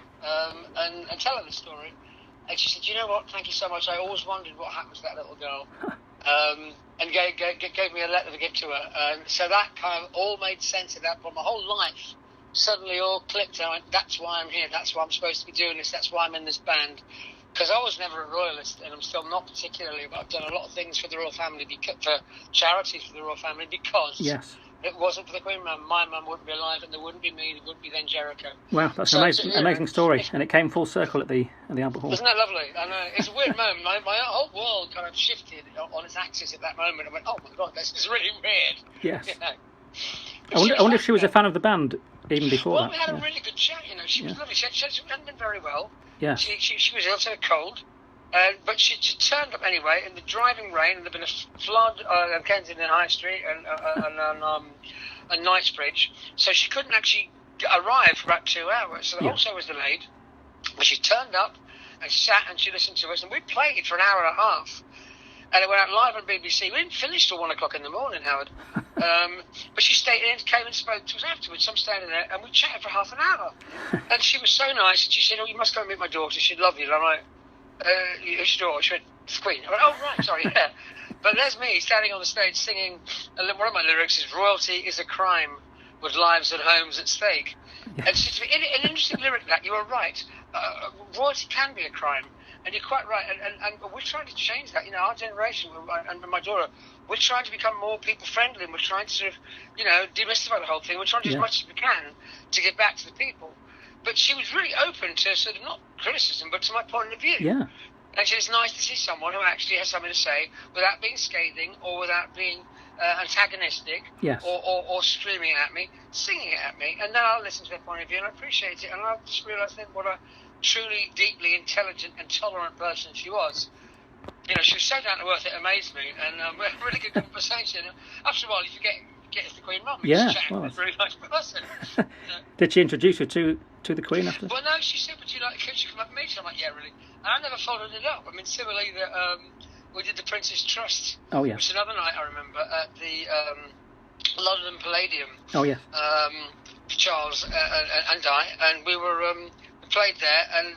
[SPEAKER 2] and tell her the story. And she said, you know what, thank you so much. I always wondered what happened to that little girl. And gave me a letter to give to her. So that kind of all made sense at that point. My whole life suddenly all clicked. And I went, that's why I'm here. That's why I'm supposed to be doing this. That's why I'm in this band. Because I was never a royalist, and I'm still not particularly, but I've done a lot of things for the royal family, for charities for the royal family, because it wasn't for the Queen Mum, my mum wouldn't be alive, and there wouldn't be me, there wouldn't be then Jericho.
[SPEAKER 1] Wow, that's an amazing story, and it came full circle at the Albert Hall.
[SPEAKER 2] Isn't that lovely? I know. It's a weird moment. My whole world kind of shifted on its axis at that moment. I went, oh my God, this is really weird.
[SPEAKER 1] Yes. I wonder if she was a fan of the band even before that.
[SPEAKER 2] Well, we had a really good chat, She was lovely. She hadn't been very well.
[SPEAKER 1] Yeah.
[SPEAKER 2] She was ill, she had a cold. But she turned up anyway in the driving rain, and there'd been a flood on Kensington High Street and Knightsbridge, so she couldn't actually arrive for about 2 hours. So the whole show was delayed. But she turned up and sat and she listened to us, and we played for an hour and a half. And it went out live on BBC. We didn't finish till 1 o'clock in the morning, Howard. But she stayed in, came and spoke to us afterwards. So I'm standing there, and we chatted for half an hour. And she was so nice. And she said, "Oh, you must go and meet my daughter. She'd love you." And I'm like, "Who's your daughter?" She went, "It's Queen." I went, "Oh, right, sorry, yeah." But there's me standing on the stage singing. And one of my lyrics is, "Royalty is a crime with lives and homes at stake." And it's an interesting lyric that you are right. Royalty can be a crime. And you're quite right, and we're trying to change that. Our generation and my daughter, we're trying to become more people-friendly, and we're trying to sort of, demystify the whole thing. We're trying to do as much as we can to get back to the people. But she was really open to sort of not criticism, but to my point of view.
[SPEAKER 1] Yeah.
[SPEAKER 2] And it's nice to see someone who actually has something to say without being scathing or without being antagonistic or screaming at me, singing it at me. And then I'll listen to their point of view, and I appreciate it. And I just realised then what a truly, deeply intelligent and tolerant person she was. She was so down to earth, it amazed me, and we had a really good conversation. After a while, you get as the Queen Mum.
[SPEAKER 1] Yeah,
[SPEAKER 2] well, a really nice person.
[SPEAKER 1] Did she introduce you to the Queen after?
[SPEAKER 2] Well, no, she said, "Would you like? Could you come up and meet her?" I'm like, "Yeah, really." And I never followed it up. I mean, similarly, we did the Prince's Trust.
[SPEAKER 1] Oh yeah.
[SPEAKER 2] Which was another night I remember at the London Palladium.
[SPEAKER 1] Oh yeah.
[SPEAKER 2] Charles and I, and we were. Played there and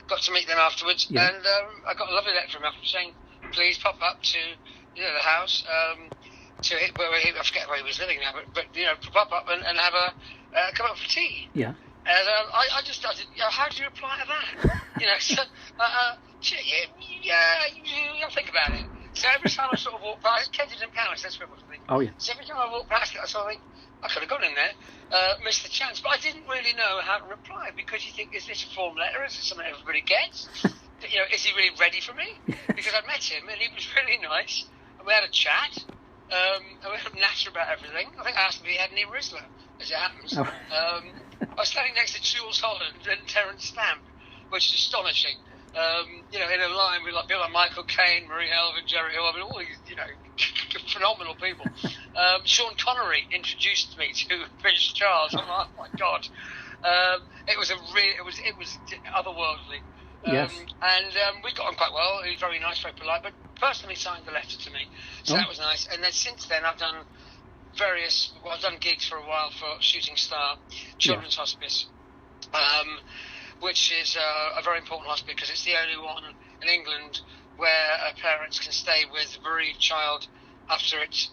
[SPEAKER 2] got to meet them afterwards, and I got a lovely letter from him saying, "Please pop up to the house to where I forget where he was living now, but pop up and have a come up for tea."
[SPEAKER 1] Yeah.
[SPEAKER 2] And I just started. How do you reply to that? So I'll think about it. So every time I sort of walk past Kensington Palace, that's where I was thinking.
[SPEAKER 1] Oh yeah.
[SPEAKER 2] So every time I walk past it, I sort of think, I could have gone in there, missed the chance, but I didn't really know how to reply, because you think, is this a form letter? Is it something everybody gets? Is he really ready for me? Because I met him and he was really nice, and we had a chat, and we had a natter about everything. I think I asked him if he had any Rizzler, as it happens.
[SPEAKER 1] Oh.
[SPEAKER 2] I was standing next to Jules Holland and Terence Stamp, which is astonishing. In a line with people like Michael Caine, Marie Helvin, Jerico, I mean, all these, phenomenal people. Sean Connery introduced me to Prince Charles. I'm like, oh my God. It was otherworldly.
[SPEAKER 1] Yes.
[SPEAKER 2] We got on quite well. He was very nice, very polite, but personally signed the letter to me. So that was nice. And then since then, I've done I've done gigs for a while for Shooting Star Children's Hospice, which is a very important hospice because it's the only one in England where parents can stay with a bereaved child after it's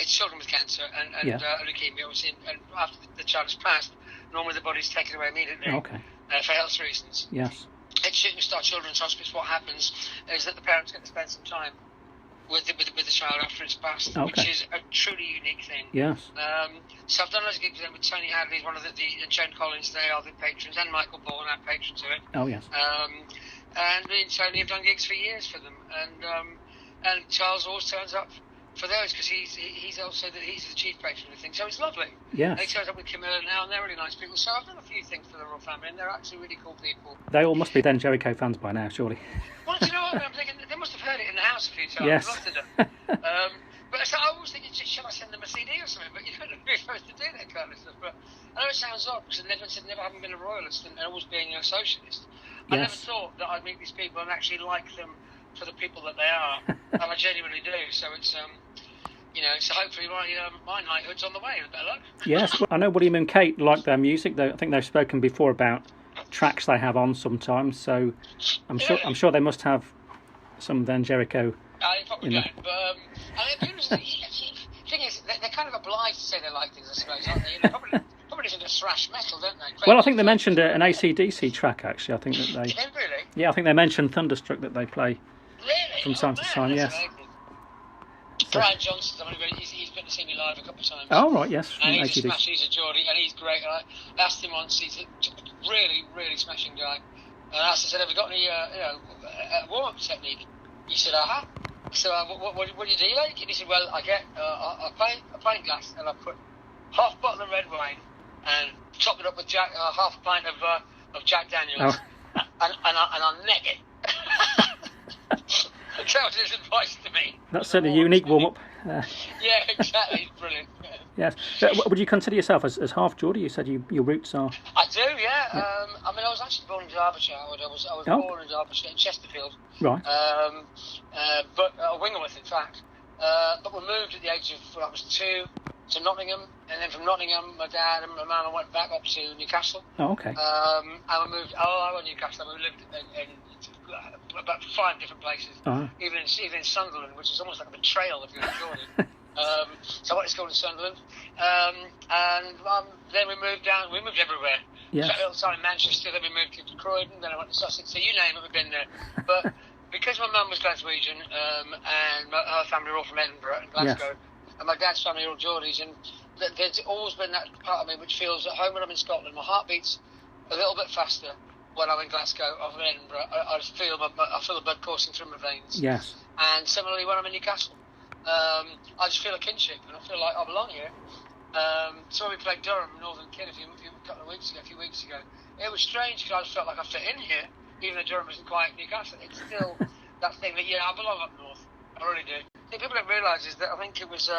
[SPEAKER 2] children with cancer and leukemia, obviously, and after the child has passed, normally the body's taken away immediately for health reasons.
[SPEAKER 1] Yes.
[SPEAKER 2] At Shooting Star Children's Hospice, what happens is that the parents get to spend some time with the child after it's passed, which is a truly unique thing.
[SPEAKER 1] Yes.
[SPEAKER 2] So I've done loads of gigs with them with Tony Hadley's one of the Joan Collins. They are the patrons, and Michael Bourne, our patrons of it.
[SPEAKER 1] Oh yes.
[SPEAKER 2] And me and Tony have done gigs for years for them, and Charles always turns up for those because he's also he's the chief patron of the thing. So it's lovely.
[SPEAKER 1] Yeah.
[SPEAKER 2] And he turns up with Camilla now, and they're really nice people. So I've done a few things for the royal family, and they're actually really cool people.
[SPEAKER 1] They all must be then Jericho fans by now, surely.
[SPEAKER 2] Well, do you know what? I'm thinking they must have heard it in the house a few times.
[SPEAKER 1] Yes.
[SPEAKER 2] Must have done. But so I always think, shall I send them a CD or something? But you're not really supposed to do that kind of stuff. But I know it sounds odd because never having been a royalist and always being a socialist. I never thought that I'd meet these people and actually like them for the people that they are, and I genuinely do. So it's so hopefully my knighthood's on the way with better luck.
[SPEAKER 1] Yes, well, I know William and Kate like their music. I think they've spoken before about tracks they have on sometimes. So I'm sure they must have some then Jericho.
[SPEAKER 2] They probably don't. But the thing is, they're kind of obliged to say they like things, I suppose, aren't they? Probably listen to thrash metal, don't they?
[SPEAKER 1] Well, I think they mentioned an AC/DC track actually. I think that they.
[SPEAKER 2] Did they really?
[SPEAKER 1] Yeah, I think they mentioned Thunderstruck that they play from time to time. Yes.
[SPEAKER 2] Amazing. Brian Johnson's he's been to see me live a couple of times.
[SPEAKER 1] Oh right, yes.
[SPEAKER 2] And he's a smash. He's a Geordie, and he's great. And I asked him once. He's a really, really smashing guy. And I asked him, "Have you got any, warm-up technique?" He said, "Uh-huh." So what do you do like? And he said, "Well, I get a pint glass, and I put half a bottle of red wine, and top it up with half a pint of Jack Daniels, and I'll neck it." That was his advice to me.
[SPEAKER 1] That's a unique warm-up.
[SPEAKER 2] Yeah, exactly. Brilliant.
[SPEAKER 1] Yes. Would you consider yourself as half Geordie? You said your roots are.
[SPEAKER 2] I do, yeah. I was actually born in Derbyshire. I was born in Derbyshire, in Chesterfield.
[SPEAKER 1] Right.
[SPEAKER 2] But Wingleworth, in fact. But we moved at the age of I was 2 to Nottingham, and then from Nottingham, my dad and my mum went back up to Newcastle.
[SPEAKER 1] Oh, okay.
[SPEAKER 2] And we moved. I went to Newcastle. And we lived in about 5 different places, even in Sunderland, which is almost like a betrayal if you're in Jordan. So I went to school in Sunderland, and then we moved down. We moved everywhere.
[SPEAKER 1] Yes.
[SPEAKER 2] So I started in Manchester, then we moved to Croydon, then I went to Sussex. So you name it, we've been there. But because my mum was Glaswegian, and her family were all from Edinburgh and Glasgow, and my dad's family are all Geordies, and there's always been that part of me which feels at home when I'm in Scotland. My heart beats a little bit faster when I'm in Glasgow or in Edinburgh. I feel the blood coursing through my veins.
[SPEAKER 1] Yes.
[SPEAKER 2] And similarly when I'm in Newcastle, I just feel a kinship and I feel like I belong here. So when we played Durham, Northern Kid a few weeks ago, it was strange because I just felt like I fit in here, even though Durham isn't quite Newcastle. It's still that thing that I belong up north. I really do. I think people don't realise is that I think it was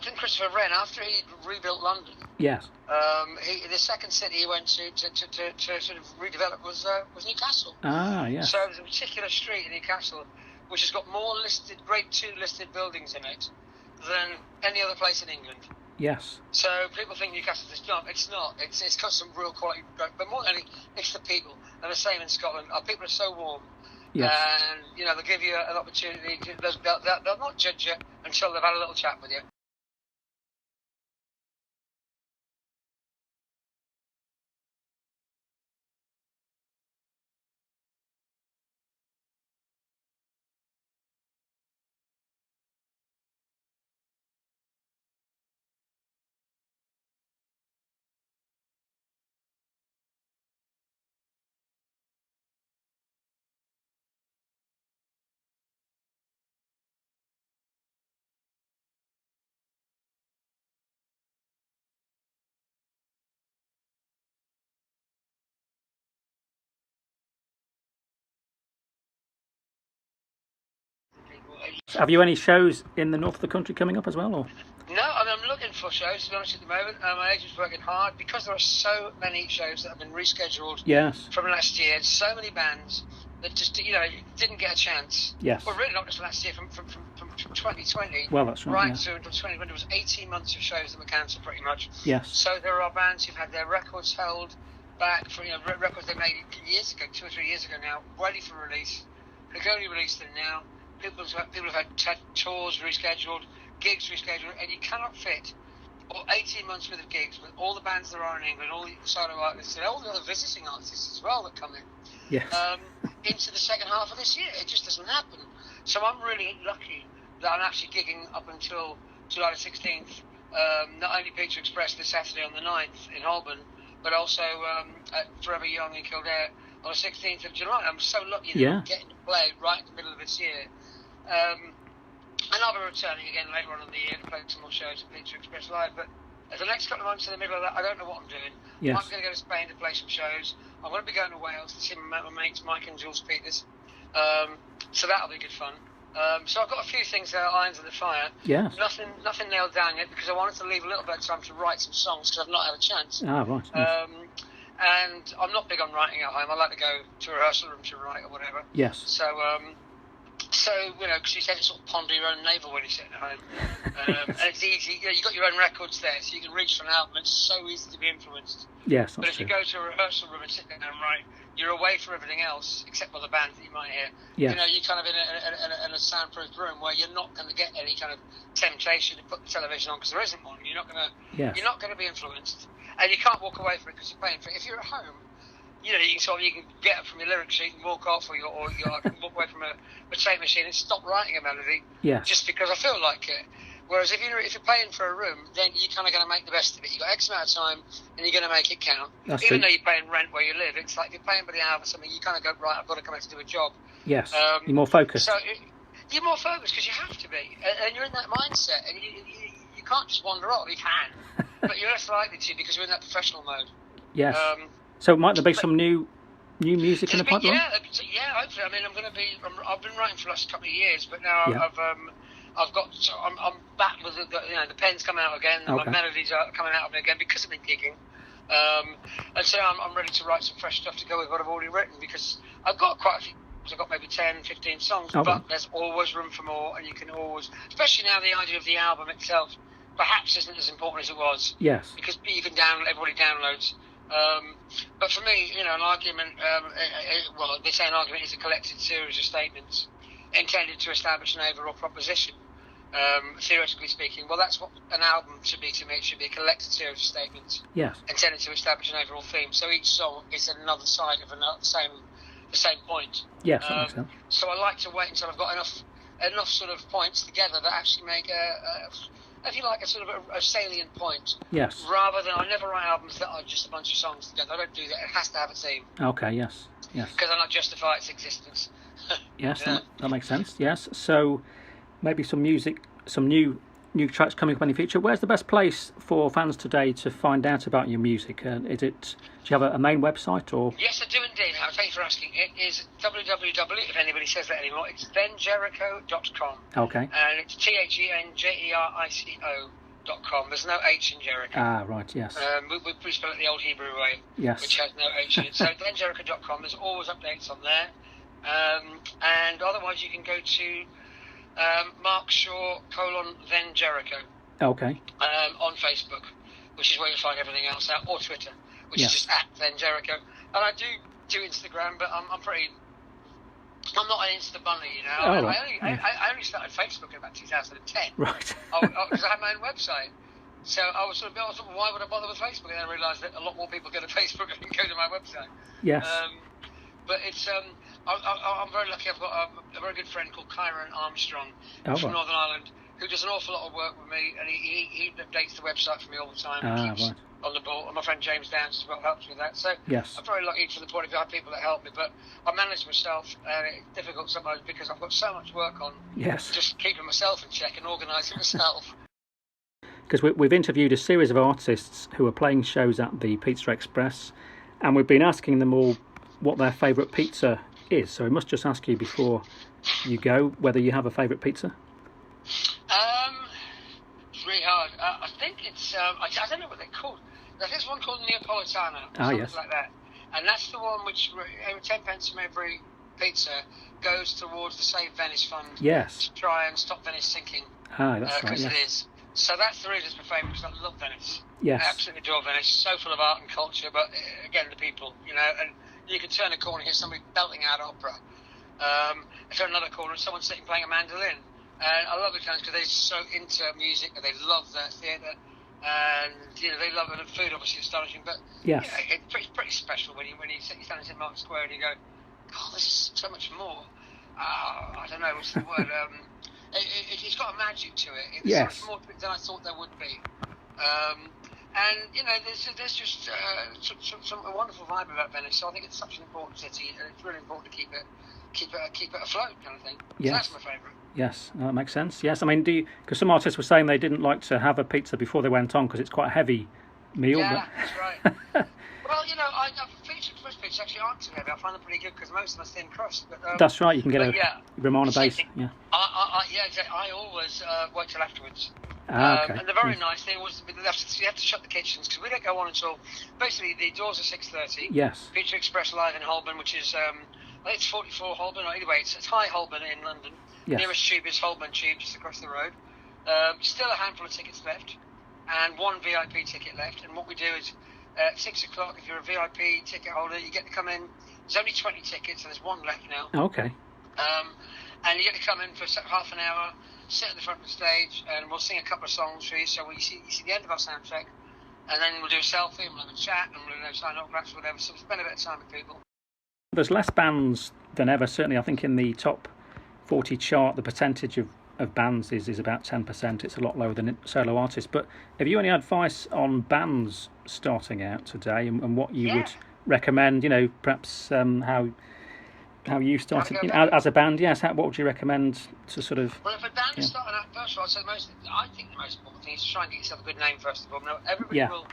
[SPEAKER 2] didn't Christopher Wren, after he rebuilt London,
[SPEAKER 1] yes,
[SPEAKER 2] the second city he went to sort of redevelop was Newcastle.
[SPEAKER 1] Ah, yes.
[SPEAKER 2] So there's a particular street in Newcastle which has got more Grade 2 listed buildings in it than any other place in England.
[SPEAKER 1] Yes.
[SPEAKER 2] So people think Newcastle is dumb. It's not. It's got some real quality, but more than anything, it's the people. And the same in Scotland. Our people are so warm.
[SPEAKER 1] Yes.
[SPEAKER 2] And they'll give you an opportunity. They'll not judge you until they've had a little chat with you.
[SPEAKER 1] Have you any shows in the north of the country coming up as well? Or?
[SPEAKER 2] No, I mean, I'm looking for shows, to be honest, at the moment. My agent's working hard because there are so many shows that have been rescheduled from last year. So many bands that just, didn't get a chance.
[SPEAKER 1] Yes.
[SPEAKER 2] Well, really not just last year, from 2020
[SPEAKER 1] well, that's right,
[SPEAKER 2] to 2020. There was 18 months of shows that were cancelled pretty much.
[SPEAKER 1] Yes.
[SPEAKER 2] So there are bands who've had their records held back for, records they made years ago, 2 or 3 years ago now, ready for release. They can only release them now. People have had tours rescheduled, gigs rescheduled, and you cannot fit 18 months worth of gigs with all the bands there are in England, all the solo artists, and all the other visiting artists as well that come in.
[SPEAKER 1] Yes.
[SPEAKER 2] Into the second half of this year. It just doesn't happen. So I'm really lucky that I'm actually gigging up until July the 16th. Not only Pizza Express this Saturday on the 9th in Holborn, but also at Forever Young in Kildare on the 16th of July. I'm so lucky that I'm getting to play right in the middle of this year. And I'll be returning again later on in the year to play some more shows at Pizza Express Live. But the next couple of months in the middle of that, I don't know what I'm doing.
[SPEAKER 1] Yes.
[SPEAKER 2] I'm going to go to Spain to play some shows. I'm going to be going to Wales to see my mates Mike and Jules Peters. So that'll be good fun. So I've got a few things irons in the fire.
[SPEAKER 1] Yes.
[SPEAKER 2] Nothing nailed down yet because I wanted to leave a little bit of time to write some songs because I've not had a chance.
[SPEAKER 1] Ah, right. Yes.
[SPEAKER 2] And I'm not big on writing at home. I like to go to a rehearsal room to write or whatever.
[SPEAKER 1] Yes.
[SPEAKER 2] So because you tend to sort of ponder your own navel when you're sitting at home. And it's easy. You've got your own records there, so you can reach for an album. It's so easy to be influenced.
[SPEAKER 1] Yes,
[SPEAKER 2] but if you go to a rehearsal room and sit down and write, you're away from everything else except for the bands that you might hear.
[SPEAKER 1] Yes.
[SPEAKER 2] You're kind of in a soundproof room where you're not going to get any kind of temptation to put the television on because there isn't one. You're not going to be influenced, and you can't walk away from it because you're paying for it. If you're at home, you can get up from your lyric sheet and walk off, or you can walk away from a tape machine and stop writing a melody.
[SPEAKER 1] Yes.
[SPEAKER 2] Just because I feel like it. Whereas if you're paying for a room, then you're kind of going to make the best of it. You've got X amount of time, and you're going to make it count. Even though you're paying rent where you live, it's like if you're paying by the hour for something, you kind of go, right, I've got to come out to do a job.
[SPEAKER 1] Yes, you're more focused.
[SPEAKER 2] So you're more focused because you have to be, and you're in that mindset, and you can't just wander off. You can, but you're less likely to because you're in that professional mode.
[SPEAKER 1] Yes. So might there be some new music in the pipeline?
[SPEAKER 2] Yeah, hopefully. I mean, I've been writing for the last couple of years, but now I'm back with the pen's coming out again, and my melodies are coming out of me again because I've been gigging. And so I'm ready to write some fresh stuff to go with what I've already written because I've got quite a few. I've got maybe 10, 15 songs, but there's always room for more, and you can always, especially now the idea of the album itself perhaps isn't as important as it was.
[SPEAKER 1] Yes.
[SPEAKER 2] Because you can everybody downloads. But for me, an argument, they say an argument is a collected series of statements intended to establish an overall proposition, theoretically speaking. Well, that's what an album should be to me. It should be a collected series of statements intended to establish an overall theme. So each song is another side of the same point.
[SPEAKER 1] Yes, that makes sense.
[SPEAKER 2] So I like to wait until I've got enough sort of points together that actually make if you like, a sort of a salient point.
[SPEAKER 1] Yes.
[SPEAKER 2] Rather than, I never write albums that are just a bunch of songs together. I don't do that. It has to have a theme.
[SPEAKER 1] Okay, yes.
[SPEAKER 2] Because then I justify its existence.
[SPEAKER 1] Yes, that makes sense, yes. So maybe some music, some new tracks coming up in the future. Where's the best place for fans today to find out about your music? Do you have a main website? Or?
[SPEAKER 2] Yes, I do indeed. Thank you for asking. It is www, if anybody says that anymore, it's thenjerico.com.
[SPEAKER 1] Okay.
[SPEAKER 2] And it's thenjerico.com. There's no H in Jericho.
[SPEAKER 1] Ah, right, yes.
[SPEAKER 2] We spell it the old Hebrew way,
[SPEAKER 1] yes,
[SPEAKER 2] which has no H in it. So thenjerico.com, there's always updates on there. And otherwise you can go to Mark Shaw then Jericho.
[SPEAKER 1] Okay.
[SPEAKER 2] On Facebook, which is where you'll find everything else out, or Twitter, which is just @then Jericho. And I do Instagram, but I'm not an Insta bunny, I only started Facebook in about 2010.
[SPEAKER 1] Right.
[SPEAKER 2] Because I had my own website. So I was sort of, why would I bother with Facebook? And then I realised that a lot more people go to Facebook than go to my website.
[SPEAKER 1] Yes.
[SPEAKER 2] But it's I'm very lucky. I've got a very good friend called Kyron Armstrong from Northern Ireland, who does an awful lot of work with me, and he updates the website for me all the time and keeps on the ball. And my friend James Downs as well helps with that. So I'm very lucky to the point of I have people that help me, but I manage myself, and it's difficult sometimes because I've got so much work on.
[SPEAKER 1] Yes.
[SPEAKER 2] Just keeping myself in check and organising myself.
[SPEAKER 1] Because we've interviewed a series of artists who are playing shows at the Pizza Express, and we've been asking them all what their favourite pizza is. So we must just ask you before you go, whether you have a favourite pizza?
[SPEAKER 2] It's really hard. I think it's I don't know what they're called. There's one called Neapolitana, or something
[SPEAKER 1] Yes.
[SPEAKER 2] like that, and that's the one which every 10 pence from every pizza goes towards the Save Venice Fund.
[SPEAKER 1] Yes.
[SPEAKER 2] To try and stop Venice sinking.
[SPEAKER 1] That's right.
[SPEAKER 2] Because
[SPEAKER 1] Yes.
[SPEAKER 2] it is. So that's the reason it's my favourite, because I love Venice.
[SPEAKER 1] Yes.
[SPEAKER 2] I absolutely adore Venice. So full of art and culture, but again, the people, and you can turn a corner and hear somebody belting out opera. If you're another corner, someone's sitting playing a mandolin. And I love the Italians because they're so into music and they love their theatre. And they love it. And food, obviously, astonishing. But
[SPEAKER 1] yes.
[SPEAKER 2] It's pretty special when you stand in St. Mark's Square and you go, "God, this is so much more." I don't know what's the word. It's got a magic to it. There's so much more to it than I thought there would be. And there's just some wonderful vibe about Venice. So I think it's such an important city, and it's really important to keep it afloat, kind of thing.
[SPEAKER 1] Yes.
[SPEAKER 2] So that's my favourite.
[SPEAKER 1] Yes, that makes sense. Yes, I mean, because some artists were saying they didn't like to have a pizza before they went on because it's quite a heavy meal.
[SPEAKER 2] Yeah, that's right. Well, I've featured most pizzas actually aren't too heavy. I find them pretty good because most of them are thin crust. But,
[SPEAKER 1] that's right. You can get a Romana base. Yeah.
[SPEAKER 2] I always wait till afterwards.
[SPEAKER 1] Okay.
[SPEAKER 2] And the very nice thing was you have to shut the kitchens because we don't go on until basically the doors are 6:30.
[SPEAKER 1] Yes.
[SPEAKER 2] Pizza Express Live in Holborn, which is I think it's 44 Holborn. Or anyway, it's High Holborn in London.
[SPEAKER 1] Yes.
[SPEAKER 2] Nearest tube is Holborn Tube, just across the road. Still a handful of tickets left, and one VIP ticket left. And what we do is at 6 o'clock, if you're a VIP ticket holder, you get to come in. There's only 20 tickets, and there's one left now.
[SPEAKER 1] Okay.
[SPEAKER 2] And you get to come in for half an hour, sit at the front of the stage, and we'll sing a couple of songs for you. So you see the end of our sound check, and then we'll do a selfie, and we'll have a chat, and we'll sign autographs or whatever. So we'll spend a bit of time with people.
[SPEAKER 1] There's less bands than ever. Certainly, I think in the top 40 chart, the percentage of bands is about 10%. It's a lot lower than solo artists. But have you any advice on bands starting out today, and what you would recommend? Perhaps how you started as a band. Yes, what would you recommend to sort of?
[SPEAKER 2] Well, if a band is starting out, first of all, I think the most important thing is to try and get yourself a good name first of all. Now, everybody will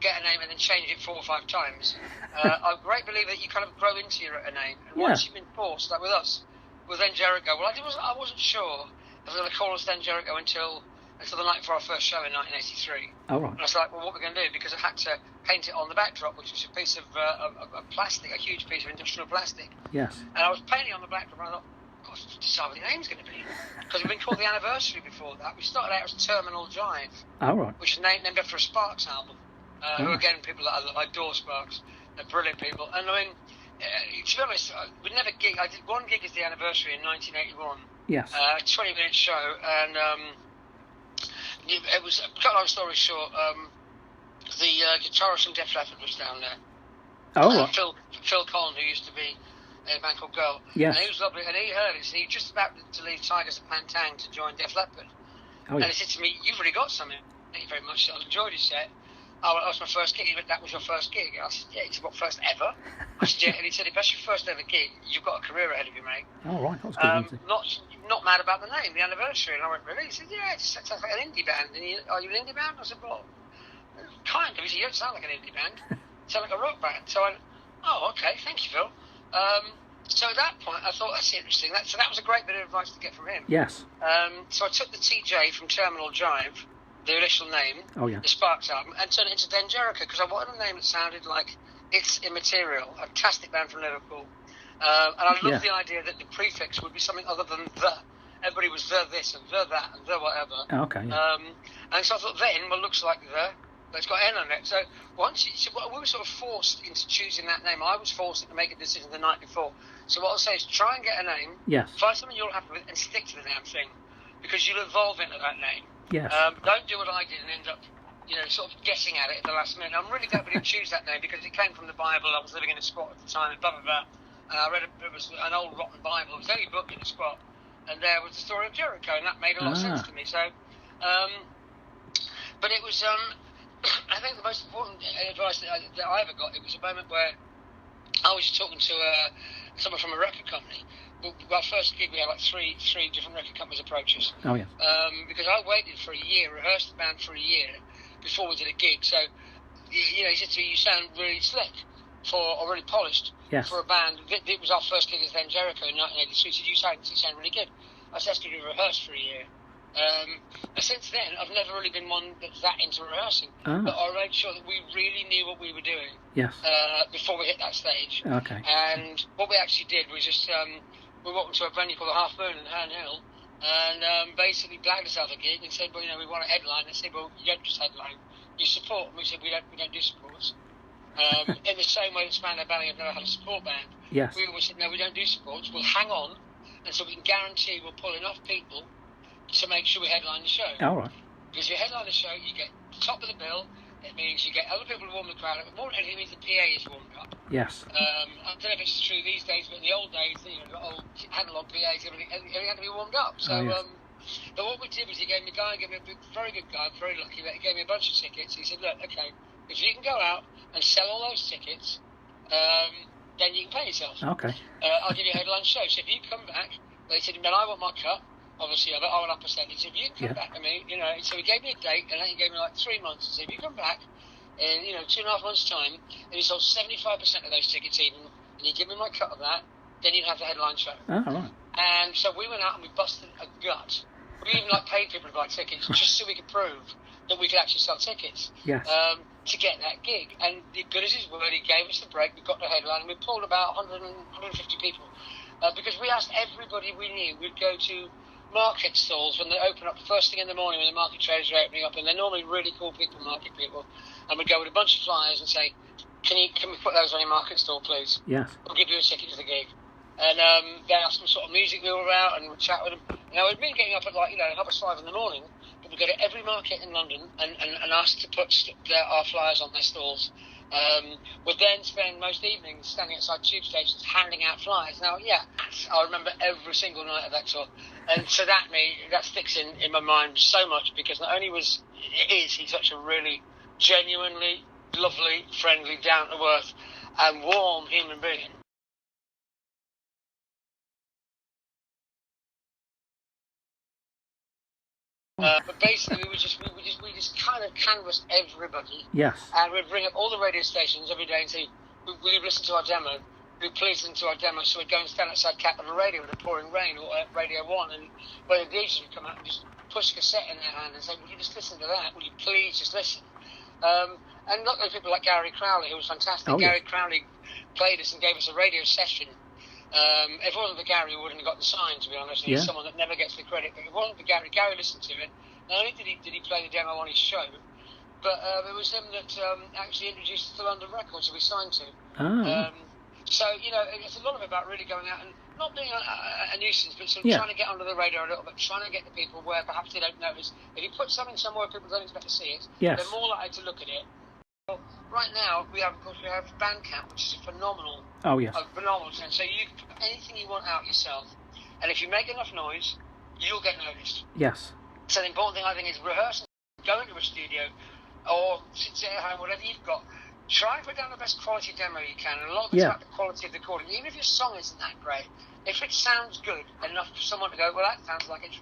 [SPEAKER 2] get a name and then change it 4 or 5 times. I'm a great believer that you kind of grow into a name, and once you've been forced, like with us, with then Jerico. Well, I wasn't sure if we were going to call us then Jerico until the night before our first show in 1983.
[SPEAKER 1] Oh, right.
[SPEAKER 2] And I was like, well, what are we going to do? Because I had to paint it on the backdrop, which was a piece of plastic, a huge piece of industrial plastic.
[SPEAKER 1] Yes.
[SPEAKER 2] And I was painting on the backdrop, and I thought, gosh, decide what the name's going to be. Because we've been called the anniversary before that. We started out as Terminal Drive.
[SPEAKER 1] Oh, right.
[SPEAKER 2] Which is named after a Sparks album. Who, again, people that I adore Sparks. They're brilliant people. And I mean, to be honest, we never gig. I did one gig as the anniversary in 1981.
[SPEAKER 1] Yes.
[SPEAKER 2] A 20-minute show, and it was, cut a long story short, the guitarist from Def Leppard was down there.
[SPEAKER 1] Oh, right.
[SPEAKER 2] Phil Collin, who used to be in a band called Girl.
[SPEAKER 1] Yes.
[SPEAKER 2] And he was lovely, and he heard it, so he was just about to leave Tigers of Pantang to join Def Leppard.
[SPEAKER 1] Oh,
[SPEAKER 2] and
[SPEAKER 1] yes.
[SPEAKER 2] he said to me, "You've really got something. Thank you very much. I enjoyed his set." Oh, that was my first gig. He went, "That was your first gig?" And I said, "Yeah." He said, "What, first ever?" I said, "Yeah." And he said, "If that's your first ever gig, you've got a career ahead of you, mate."
[SPEAKER 1] Oh, right. That was good.
[SPEAKER 2] Not mad about the name, the anniversary. And I went, "Really?" He said, "Yeah, it sounds like an indie band." And "Are you an indie band?" I said, "Well, kind of." He said, "You don't sound like an indie band. You sound like a rock band." So I went, "Oh, okay, thank you, Phil." So at that point, I thought, that's interesting. So that was a great bit of advice to get from him.
[SPEAKER 1] Yes.
[SPEAKER 2] So I took the TJ from Terminal Drive, the initial name, the Sparks album, and turned it into Den Jerico, because I wanted a name that sounded like It's Immaterial, a fantastic band from Liverpool. And I loved the idea that the prefix would be something other than the. Everybody was the this and the that and the whatever.
[SPEAKER 1] Oh, okay. Yeah.
[SPEAKER 2] And so I thought then, well, looks like the, but it's got N on it. So we were sort of forced into choosing that name. I was forced to make a decision the night before. So what I'll say is try and get a name, find something you're happy with, and stick to the damn thing, because you'll evolve into that name.
[SPEAKER 1] Yes.
[SPEAKER 2] Don't do what I did and end up, sort of guessing at it at the last minute. I'm really glad we didn't choose that name, because it came from the Bible. I was living in a squat at the time, and blah, blah, blah. And I read it was an old rotten Bible. It was the only book in the squat. And there was the story of Jericho, and that made a lot of sense to me. So, but it was, I think the most important advice that I ever got, it was a moment where I was talking to someone from a record company. Our first gig, we had like three different record companies approach us.
[SPEAKER 1] Oh, yeah.
[SPEAKER 2] Because I waited for a year, rehearsed the band for a year before we did a gig. So, he said to me, "You sound really slick." already polished
[SPEAKER 1] Yes.
[SPEAKER 2] for a band. It was our first gig as then Jerico in 1983. He said, you sound really good. I said, could we rehearse for a year? And since then, I've never really been one that's that into rehearsing. But I made sure that we really knew what we were doing.
[SPEAKER 1] Yes.
[SPEAKER 2] Before we hit that stage.
[SPEAKER 1] Okay.
[SPEAKER 2] And what we actually did was just we walked into a venue called the Half Moon in Herne Hill, and basically blagged ourselves a gig and said, well, we want a headline. They said, well, you don't just headline, you support. And we said, we don't do supports. In the same way that Spandau Ballet have never had a support band.
[SPEAKER 1] Yes.
[SPEAKER 2] We always said, no, we don't do supports. We'll hang on, and so we can guarantee we'll pull enough people to make sure we headline the show.
[SPEAKER 1] All right.
[SPEAKER 2] Because if you headline the show, you get top of the bill. It means you get other people to warm the crowd up. More than anything, it means the PA is warmed up.
[SPEAKER 1] Yes.
[SPEAKER 2] I don't know if it's true these days, but in the old days, the old analog PAs, everything had to be warmed up. So, but what we did was he gave me a very good guy, very lucky, that he gave me a bunch of tickets. He said, look, okay, if you can go out and sell all those tickets, then you can pay yourself.
[SPEAKER 1] Okay.
[SPEAKER 2] I'll give you a headline show. So if you come back, they said, man, I want my cut. Obviously, I want a percentage. If you come back to me, so he gave me a date, and then he gave me like 3 months. And said, if you come back in, 2.5 months' time, and you sold 75% of those tickets even, and you give me my cut of that, then you'd have the headline show.
[SPEAKER 1] Oh, right.
[SPEAKER 2] And so we went out and we busted a gut. We even paid people to buy tickets just so we could prove that we could actually sell tickets.
[SPEAKER 1] Yes.
[SPEAKER 2] To get that gig. And good as his word, he gave us the break. We got the headline, and we pulled about 150 people. Because we asked everybody we knew. We'd go to market stalls when they open up first thing in the morning when the market traders are opening up, and they're normally really cool people, market people, and we'd go with a bunch of flyers and say, can we put those on your market stall, please?
[SPEAKER 1] Yes.
[SPEAKER 2] We'll give you a ticket to the gig. And they asked what sort of music we were about, and we'd chat with them. We'd been getting up at 5:30 in the morning, but we'd go to every market in London and ask to put our flyers on their stalls. Would then spend most evenings standing outside tube stations handing out flyers. Now, I remember every single night of that tour, and so that sticks in my mind so much, because not only is he such a really genuinely lovely, friendly, down to earth, and warm human being. But basically, we just kind of canvassed everybody.
[SPEAKER 1] Yes.
[SPEAKER 2] And we'd ring up all the radio stations every day and say, will you listen to our demo? Will you please listen to our demo? So we'd go and stand outside Capital Radio in the pouring rain, or at Radio 1, and where the DJs would come out and just push a cassette in their hand and say, will you just listen to that? Will you please just listen? And look at people like Gary Crowley, who was fantastic. Gary Crowley played us and gave us a radio session. If it wasn't for Gary, we wouldn't have got the sign, to be honest. He's someone that never gets the credit. But if it wasn't for Gary listened to it. Not only did he play the demo on his show, but it was him that actually introduced us to London Records, who we signed to. So, it's a lot of about really going out and not being a nuisance, but sort of trying to get under the radar a little bit, trying to get the people where perhaps they don't notice. If you put something somewhere people don't expect to see it, they're more likely to look at it. Well, right now, we have Bandcamp, which is a phenomenal thing. So you can put anything you want out yourself, and if you make enough noise, you'll get noticed.
[SPEAKER 1] Yes.
[SPEAKER 2] So the important thing, I think, is rehearsing, go into a studio, or sit at home, whatever you've got. Try and put down the best quality demo you can, and a lot of it's about the quality of the recording. Even if your song isn't that great, if it sounds good enough for someone to go, well, that sounds like it's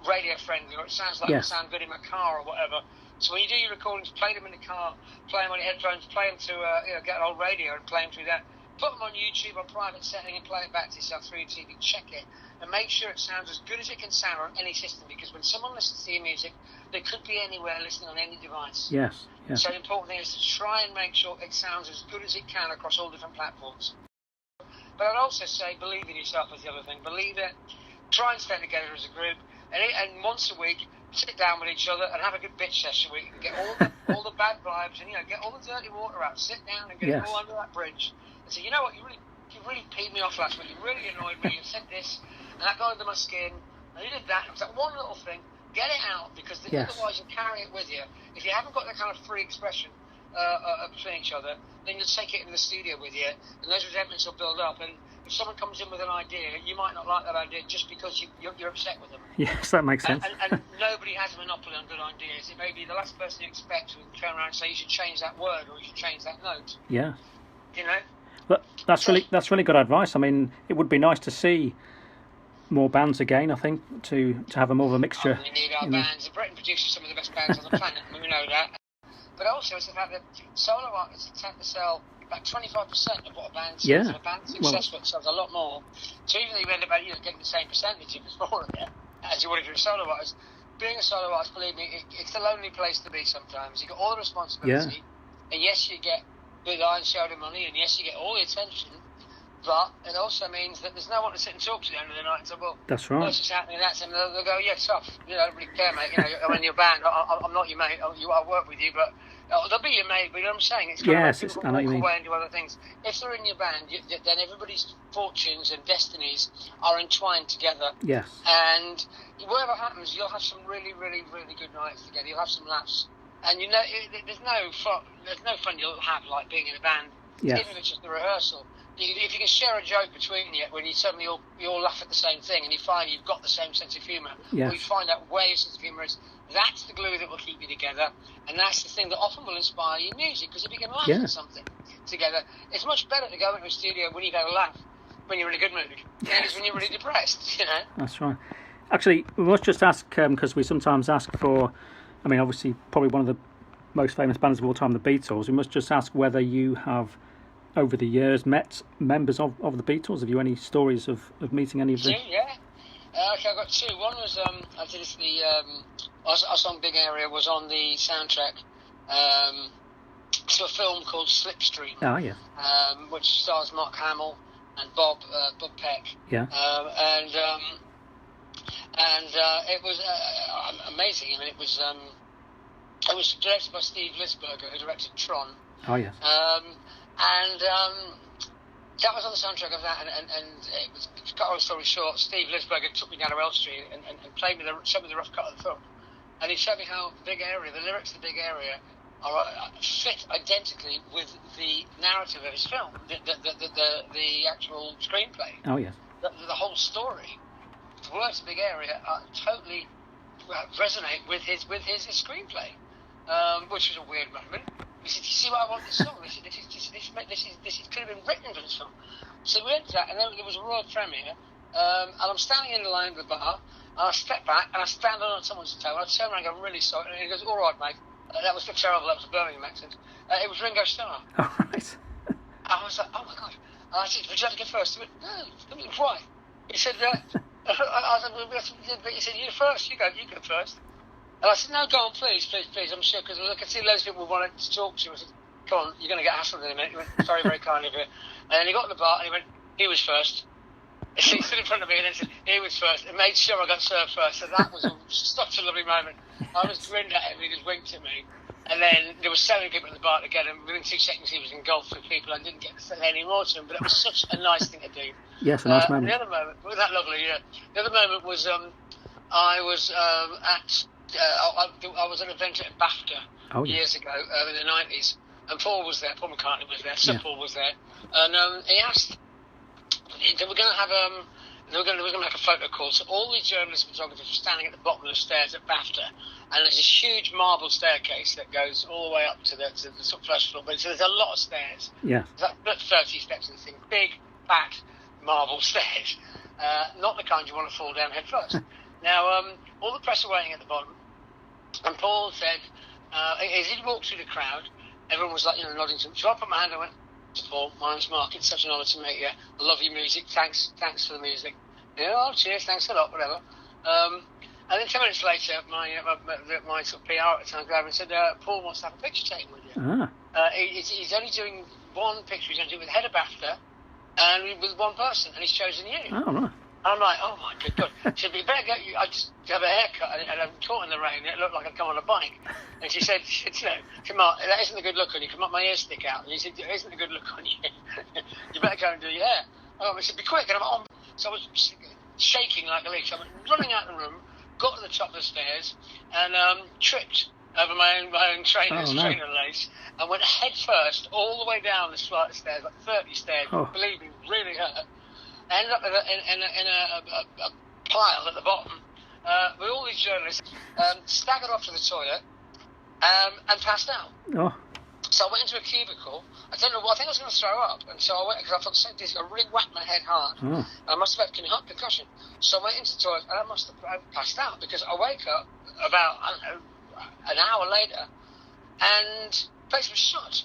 [SPEAKER 2] radio friendly, or it sounds like it sound good in my car, or whatever. So when you do your recordings, play them in the car, play them on your headphones, play them to get an old radio and play them through that. Put them on YouTube or private setting and play it back to yourself through your TV. Check it and make sure it sounds as good as it can sound on any system, because when someone listens to your music, they could be anywhere listening on any device.
[SPEAKER 1] Yes.
[SPEAKER 2] So the important thing is to try and make sure it sounds as good as it can across all different platforms. But I'd also say believe in yourself is the other thing. Believe it. Try and stand together as a group, and once a week, sit down with each other and have a good bitch session where you can get all the bad vibes and get all the dirty water out. Sit down and get it all under that bridge and say, you know what, you really peed me off last week. You really annoyed me. You said this and that got under my skin. And you did that. It was that one little thing. Get it out, because otherwise you carry it with you. If you haven't got that kind of free expression between each other, then you'll take it into the studio with you, and those resentments will build up. And if someone comes in with an idea, you might not like that idea just because you're upset with them.
[SPEAKER 1] Yes, that makes sense.
[SPEAKER 2] And nobody has a monopoly on good ideas. It may be the last person you expect who turn around and say you should change that word or you should change that note.
[SPEAKER 1] Yeah.
[SPEAKER 2] But
[SPEAKER 1] that's really good advice. I mean, it would be nice to see more bands again, I think, to have a more of a mixture.
[SPEAKER 2] We need our bands. Britain produces some of the best bands on the planet, and we know that. But also it's the fact that solo artists tend to sell about 25% of what a band sells.
[SPEAKER 1] Yeah.
[SPEAKER 2] And a band successful sells a lot more. So even though you end up getting the same percentage if it's more of it, as you would if you're a solo artist, being a solo artist, believe me, it's a lonely place to be sometimes. You got all the responsibility, and yes, you get the lion's share of the money, and yes, you get all the attention, but it also means that there's no one to sit and talk to you at the end of the night and say, well,
[SPEAKER 1] that's right.
[SPEAKER 2] what's happening, and that's, and they'll go, yeah, tough, I don't really care, mate, I'm in your band, I'm not your mate, I work with you, but they'll be your mate, but you know what I'm saying? It's kind of like people
[SPEAKER 1] I know what you mean.
[SPEAKER 2] walk away and do other things. If they're in your band, then everybody's fortunes and destinies are entwined together.
[SPEAKER 1] Yes.
[SPEAKER 2] And whatever happens, you'll have some really, really, really good nights together. You'll have some laughs. And there's no fun you'll have like being in a band, even if it's just a rehearsal. If you can share a joke between you, when you suddenly you all laugh at the same thing, and you find you've got the same sense of humour, or you find out where your sense of humour is, that's the glue that will keep you together, and that's the thing that often will inspire your music. Because if you can laugh at something together, it's much better to go into a studio when you've had a laugh, when you're in a good mood, than it is when you're really depressed.
[SPEAKER 1] That's right. Actually, we must just ask, because we sometimes ask for, obviously, probably one of the most famous bands of all time, the Beatles. We must just ask whether you have, over the years, met members of the Beatles. Have you any stories of meeting any of them?
[SPEAKER 2] Yeah. Okay, I've got two. One was I did our song "Big Area" was on the soundtrack to a film called Slipstream.
[SPEAKER 1] Oh yeah.
[SPEAKER 2] Which stars Mark Hamill and Bob Peck.
[SPEAKER 1] Yeah.
[SPEAKER 2] It was amazing. It was directed by Steve Lisberger, who directed Tron.
[SPEAKER 1] Oh yes.
[SPEAKER 2] That was on the soundtrack of that, and it was, to cut a long story short, Steve Lisberger took me down to L Street and showed me the rough cut of the film, and he showed me how Big Area, the lyrics of Big Area, fit identically with the narrative of his film, the actual screenplay.
[SPEAKER 1] Oh yes.
[SPEAKER 2] The whole story, the words of Big Area totally resonate with his screenplay, which was a weird moment. He said, "You see why I want this song? This could have been written for this film." So we went to that, and then there was a royal premiere, and I'm standing in the line of the bar, and I step back, and I stand on someone's toe, and I turn around and go, "I'm really sorry," and he goes, "All right, mate." That was terrible, that was a Birmingham accent. It was Ringo Starr.
[SPEAKER 1] All right.
[SPEAKER 2] I was like, oh my God. And I said, "Would you like to go first?" He went, "No, why?" He said, I said, "But he said, you first, you go first." And I said, "No, go on, please, I'm sure," because I could see loads of people wanted to talk to you. I said, "Come on, you're going to get hassled in a minute." He went, "Very, very kind of you." And then he got in the bar and he went, "He was first." He stood in front of me and then said, "He was first," and made sure I got served first. So that was such a lovely moment. I was grinned at him, he just winked at me. And then there were so many people in the bar together, and within 2 seconds he was engulfed with people. I didn't get to say any more to him, but it was such a nice thing to do.
[SPEAKER 1] Yes, a nice moment.
[SPEAKER 2] The other moment, wasn't that lovely? Yeah. The other moment was I was I was at an event at BAFTA years ago in the 90s, and Paul was there. Paul McCartney was there. Sir Paul was there, and he asked. They were going to have they were going to make a photo call. So all the journalists and photographers were standing at the bottom of the stairs at BAFTA, and there's this huge marble staircase that goes all the way up to the sort of first floor. But so there's a lot of stairs.
[SPEAKER 1] Yeah.
[SPEAKER 2] There's about 30 steps in this thing. Big, fat marble stairs. Not the kind you want to fall down head first. Now, all the press are waiting at the bottom, and Paul said, as he walked through the crowd, everyone was like, nodding to him. So I put my hand and went, "Paul, my name's Mark. It's such an honour to meet you. I love your music. Thanks for the music." "Oh, cheers. Thanks a lot. Whatever." And then 10 minutes later, my sort of PR at the time came over and said, "Paul wants to have a picture taken with you." He's only doing one picture. He's only doing it with the head of BAFTA and with one person, and he's chosen you.
[SPEAKER 1] Oh, right.
[SPEAKER 2] And I'm like, "Oh my good God!" She said, "You better go. I just have a haircut, and I'm caught in the rain. It looked like I'd come on a bike." And she said, "Mark, that isn't a good look on you. Come on, my ears stick out." And he said, "It isn't a good look on you. You better go and do your hair." I said, "Be quick!" And I'm on. So I was shaking like a leaf. So I went running out of the room, got to the top of the stairs, and tripped over my own trainer lace, and went head first all the way down this flight of stairs, like 30 stairs. Believe me, really hurt. I ended up in a pile at the bottom with all these journalists, staggered off to the toilet and passed out.
[SPEAKER 1] Oh.
[SPEAKER 2] So I went into a cubicle. I don't know what, I think I was going to throw up. And so I went, because I felt so dizzy, I really whacked my head hard. And I must have had concussion. So I went into the toilet and I passed out, because I wake up about, I don't know, an hour later, and the place was shut.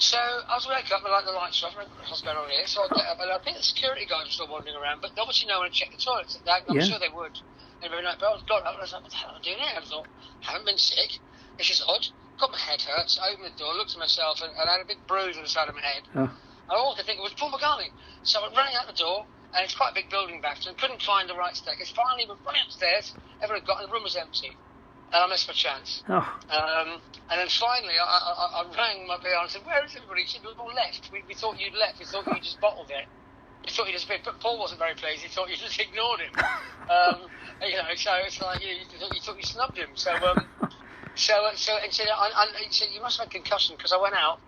[SPEAKER 2] So I was waking up and the lights were off. What's going on here? So I get up and I think the security guys were still wandering around, but obviously no one had checked the toilets. I'm sure they would. Every night, but I was got up and I was like, what the hell am I doing here? I thought, I haven't been sick. It's just odd. Got my head hurt. So I opened the door, looked at myself, and I had a big bruise on the side of my head.
[SPEAKER 1] Oh.
[SPEAKER 2] And all I could think was Paul McCartney. So I ran out the door, and it's quite a big building back, so I couldn't find the right staircase. Finally, we ran upstairs. Everyone got, and the room was empty. And I missed my chance.
[SPEAKER 1] Oh.
[SPEAKER 2] And then finally, I rang my PR and said, where is everybody? She said, we've all left. We thought you'd left. We thought you just bottled it. We thought you just been, but Paul wasn't very pleased. He thought you just ignored him. So it's like you thought you snubbed him. So and said you must have had concussion because I went out,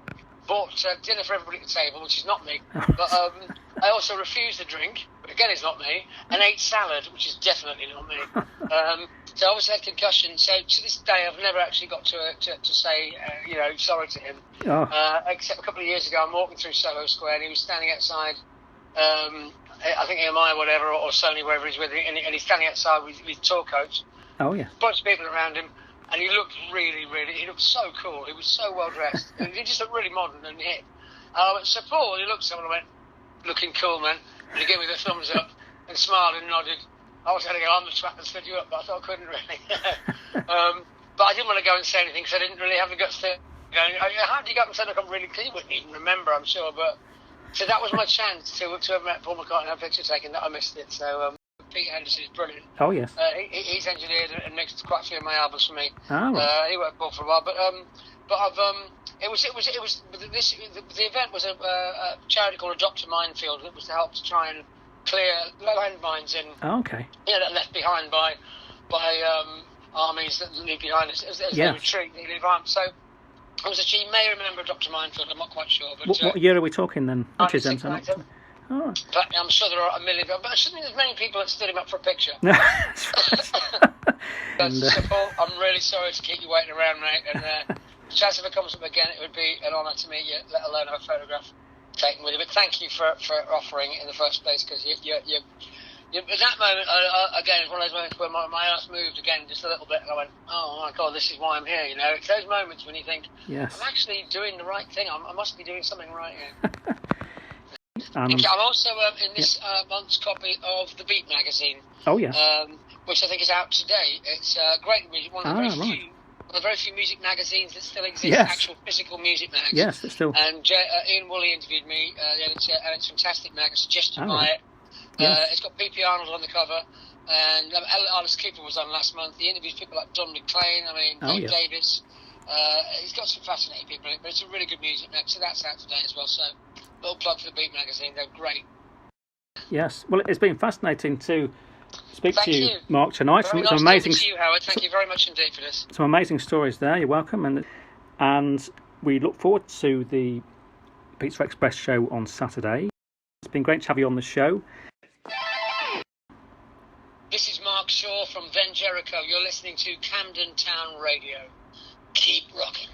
[SPEAKER 2] bought dinner for everybody at the table, which is not me. But I also refused a drink, but again, it's not me, and ate salad, which is definitely not me. So I obviously had concussion. So to this day, I've never actually got to say sorry to him.
[SPEAKER 1] Oh.
[SPEAKER 2] Except a couple of years ago, I'm walking through Soho Square, and he was standing outside. I think EMI or whatever, or Sony, wherever he's with, and he's standing outside with his tour coach.
[SPEAKER 1] Oh yeah.
[SPEAKER 2] Bunch of people around him, and he looked he looked so cool. He was so well dressed, and he just looked really modern and hip. And I went, so Paul, and he looked at someone and went, looking cool, man. And he gave me the thumbs up and smiled and nodded. I was going to go, I'm the twat that stood you up, but I thought I couldn't really. But I didn't want to go and say anything because I didn't really have the guts to go. How do you go up and say, look, I'm really clean? You wouldn't even remember, I'm sure, but. So that was my chance to have met Paul McCartney and have a picture taken. That I missed it. So Pete Henderson is brilliant.
[SPEAKER 1] Oh yes.
[SPEAKER 2] He's engineered and mixed quite a few of my albums for me.
[SPEAKER 1] Oh. Right.
[SPEAKER 2] He worked for a while, but I've the event was a charity called Adopt a Minefield. It was to help to try and clear landmines in.
[SPEAKER 1] Oh, okay.
[SPEAKER 2] Left behind by armies that leave behind as they retreat. They leave arms. So. You may remember Dr. Minefield, I'm not quite sure. But,
[SPEAKER 1] what year are we talking then? Which is then?
[SPEAKER 2] Oh. But I'm sure there are a million, but I shouldn't think there's many people that stood him up for a picture. So Paul, I'm really sorry to keep you waiting around, mate. And the chance if it comes up again, it would be an honour to meet you, let alone have a photograph taken with you. But thank you for offering it in the first place, because at that moment, again, it's one of those moments where my ass moved again just a little bit, and I went, oh my God, this is why I'm here, It's those moments when you think,
[SPEAKER 1] yes.
[SPEAKER 2] I'm actually doing the right thing, I must be doing something right here.
[SPEAKER 1] I'm
[SPEAKER 2] also in this month's copy of The Beat magazine.
[SPEAKER 1] Oh, yeah.
[SPEAKER 2] Which I think is out today. It's great music, one of the very few music magazines that still exist, actual physical music magazines.
[SPEAKER 1] Yes, it's still.
[SPEAKER 2] And Ian Woolley interviewed me, and it's a fantastic mag, suggested to buy it. It's got P.P. Arnold on the cover, and Alice Cooper was on last month. He interviews people like Don McLean, Dave Davis. He's got some fascinating people in it, but it's a really good music mag, so that's out today as well. So, little plug for the Beat magazine, they're great.
[SPEAKER 1] Yes, well, it's been fascinating to speak to you, Mark, tonight.
[SPEAKER 2] Very nice amazing to you, Howard. Thank you very much indeed for this.
[SPEAKER 1] Some amazing stories there. You're welcome, and we look forward to the Pizza Express show on Saturday. It's been great to have you on the show.
[SPEAKER 2] This is Mark Shaw from Jerico. You're listening to Camden Town Radio. Keep rocking.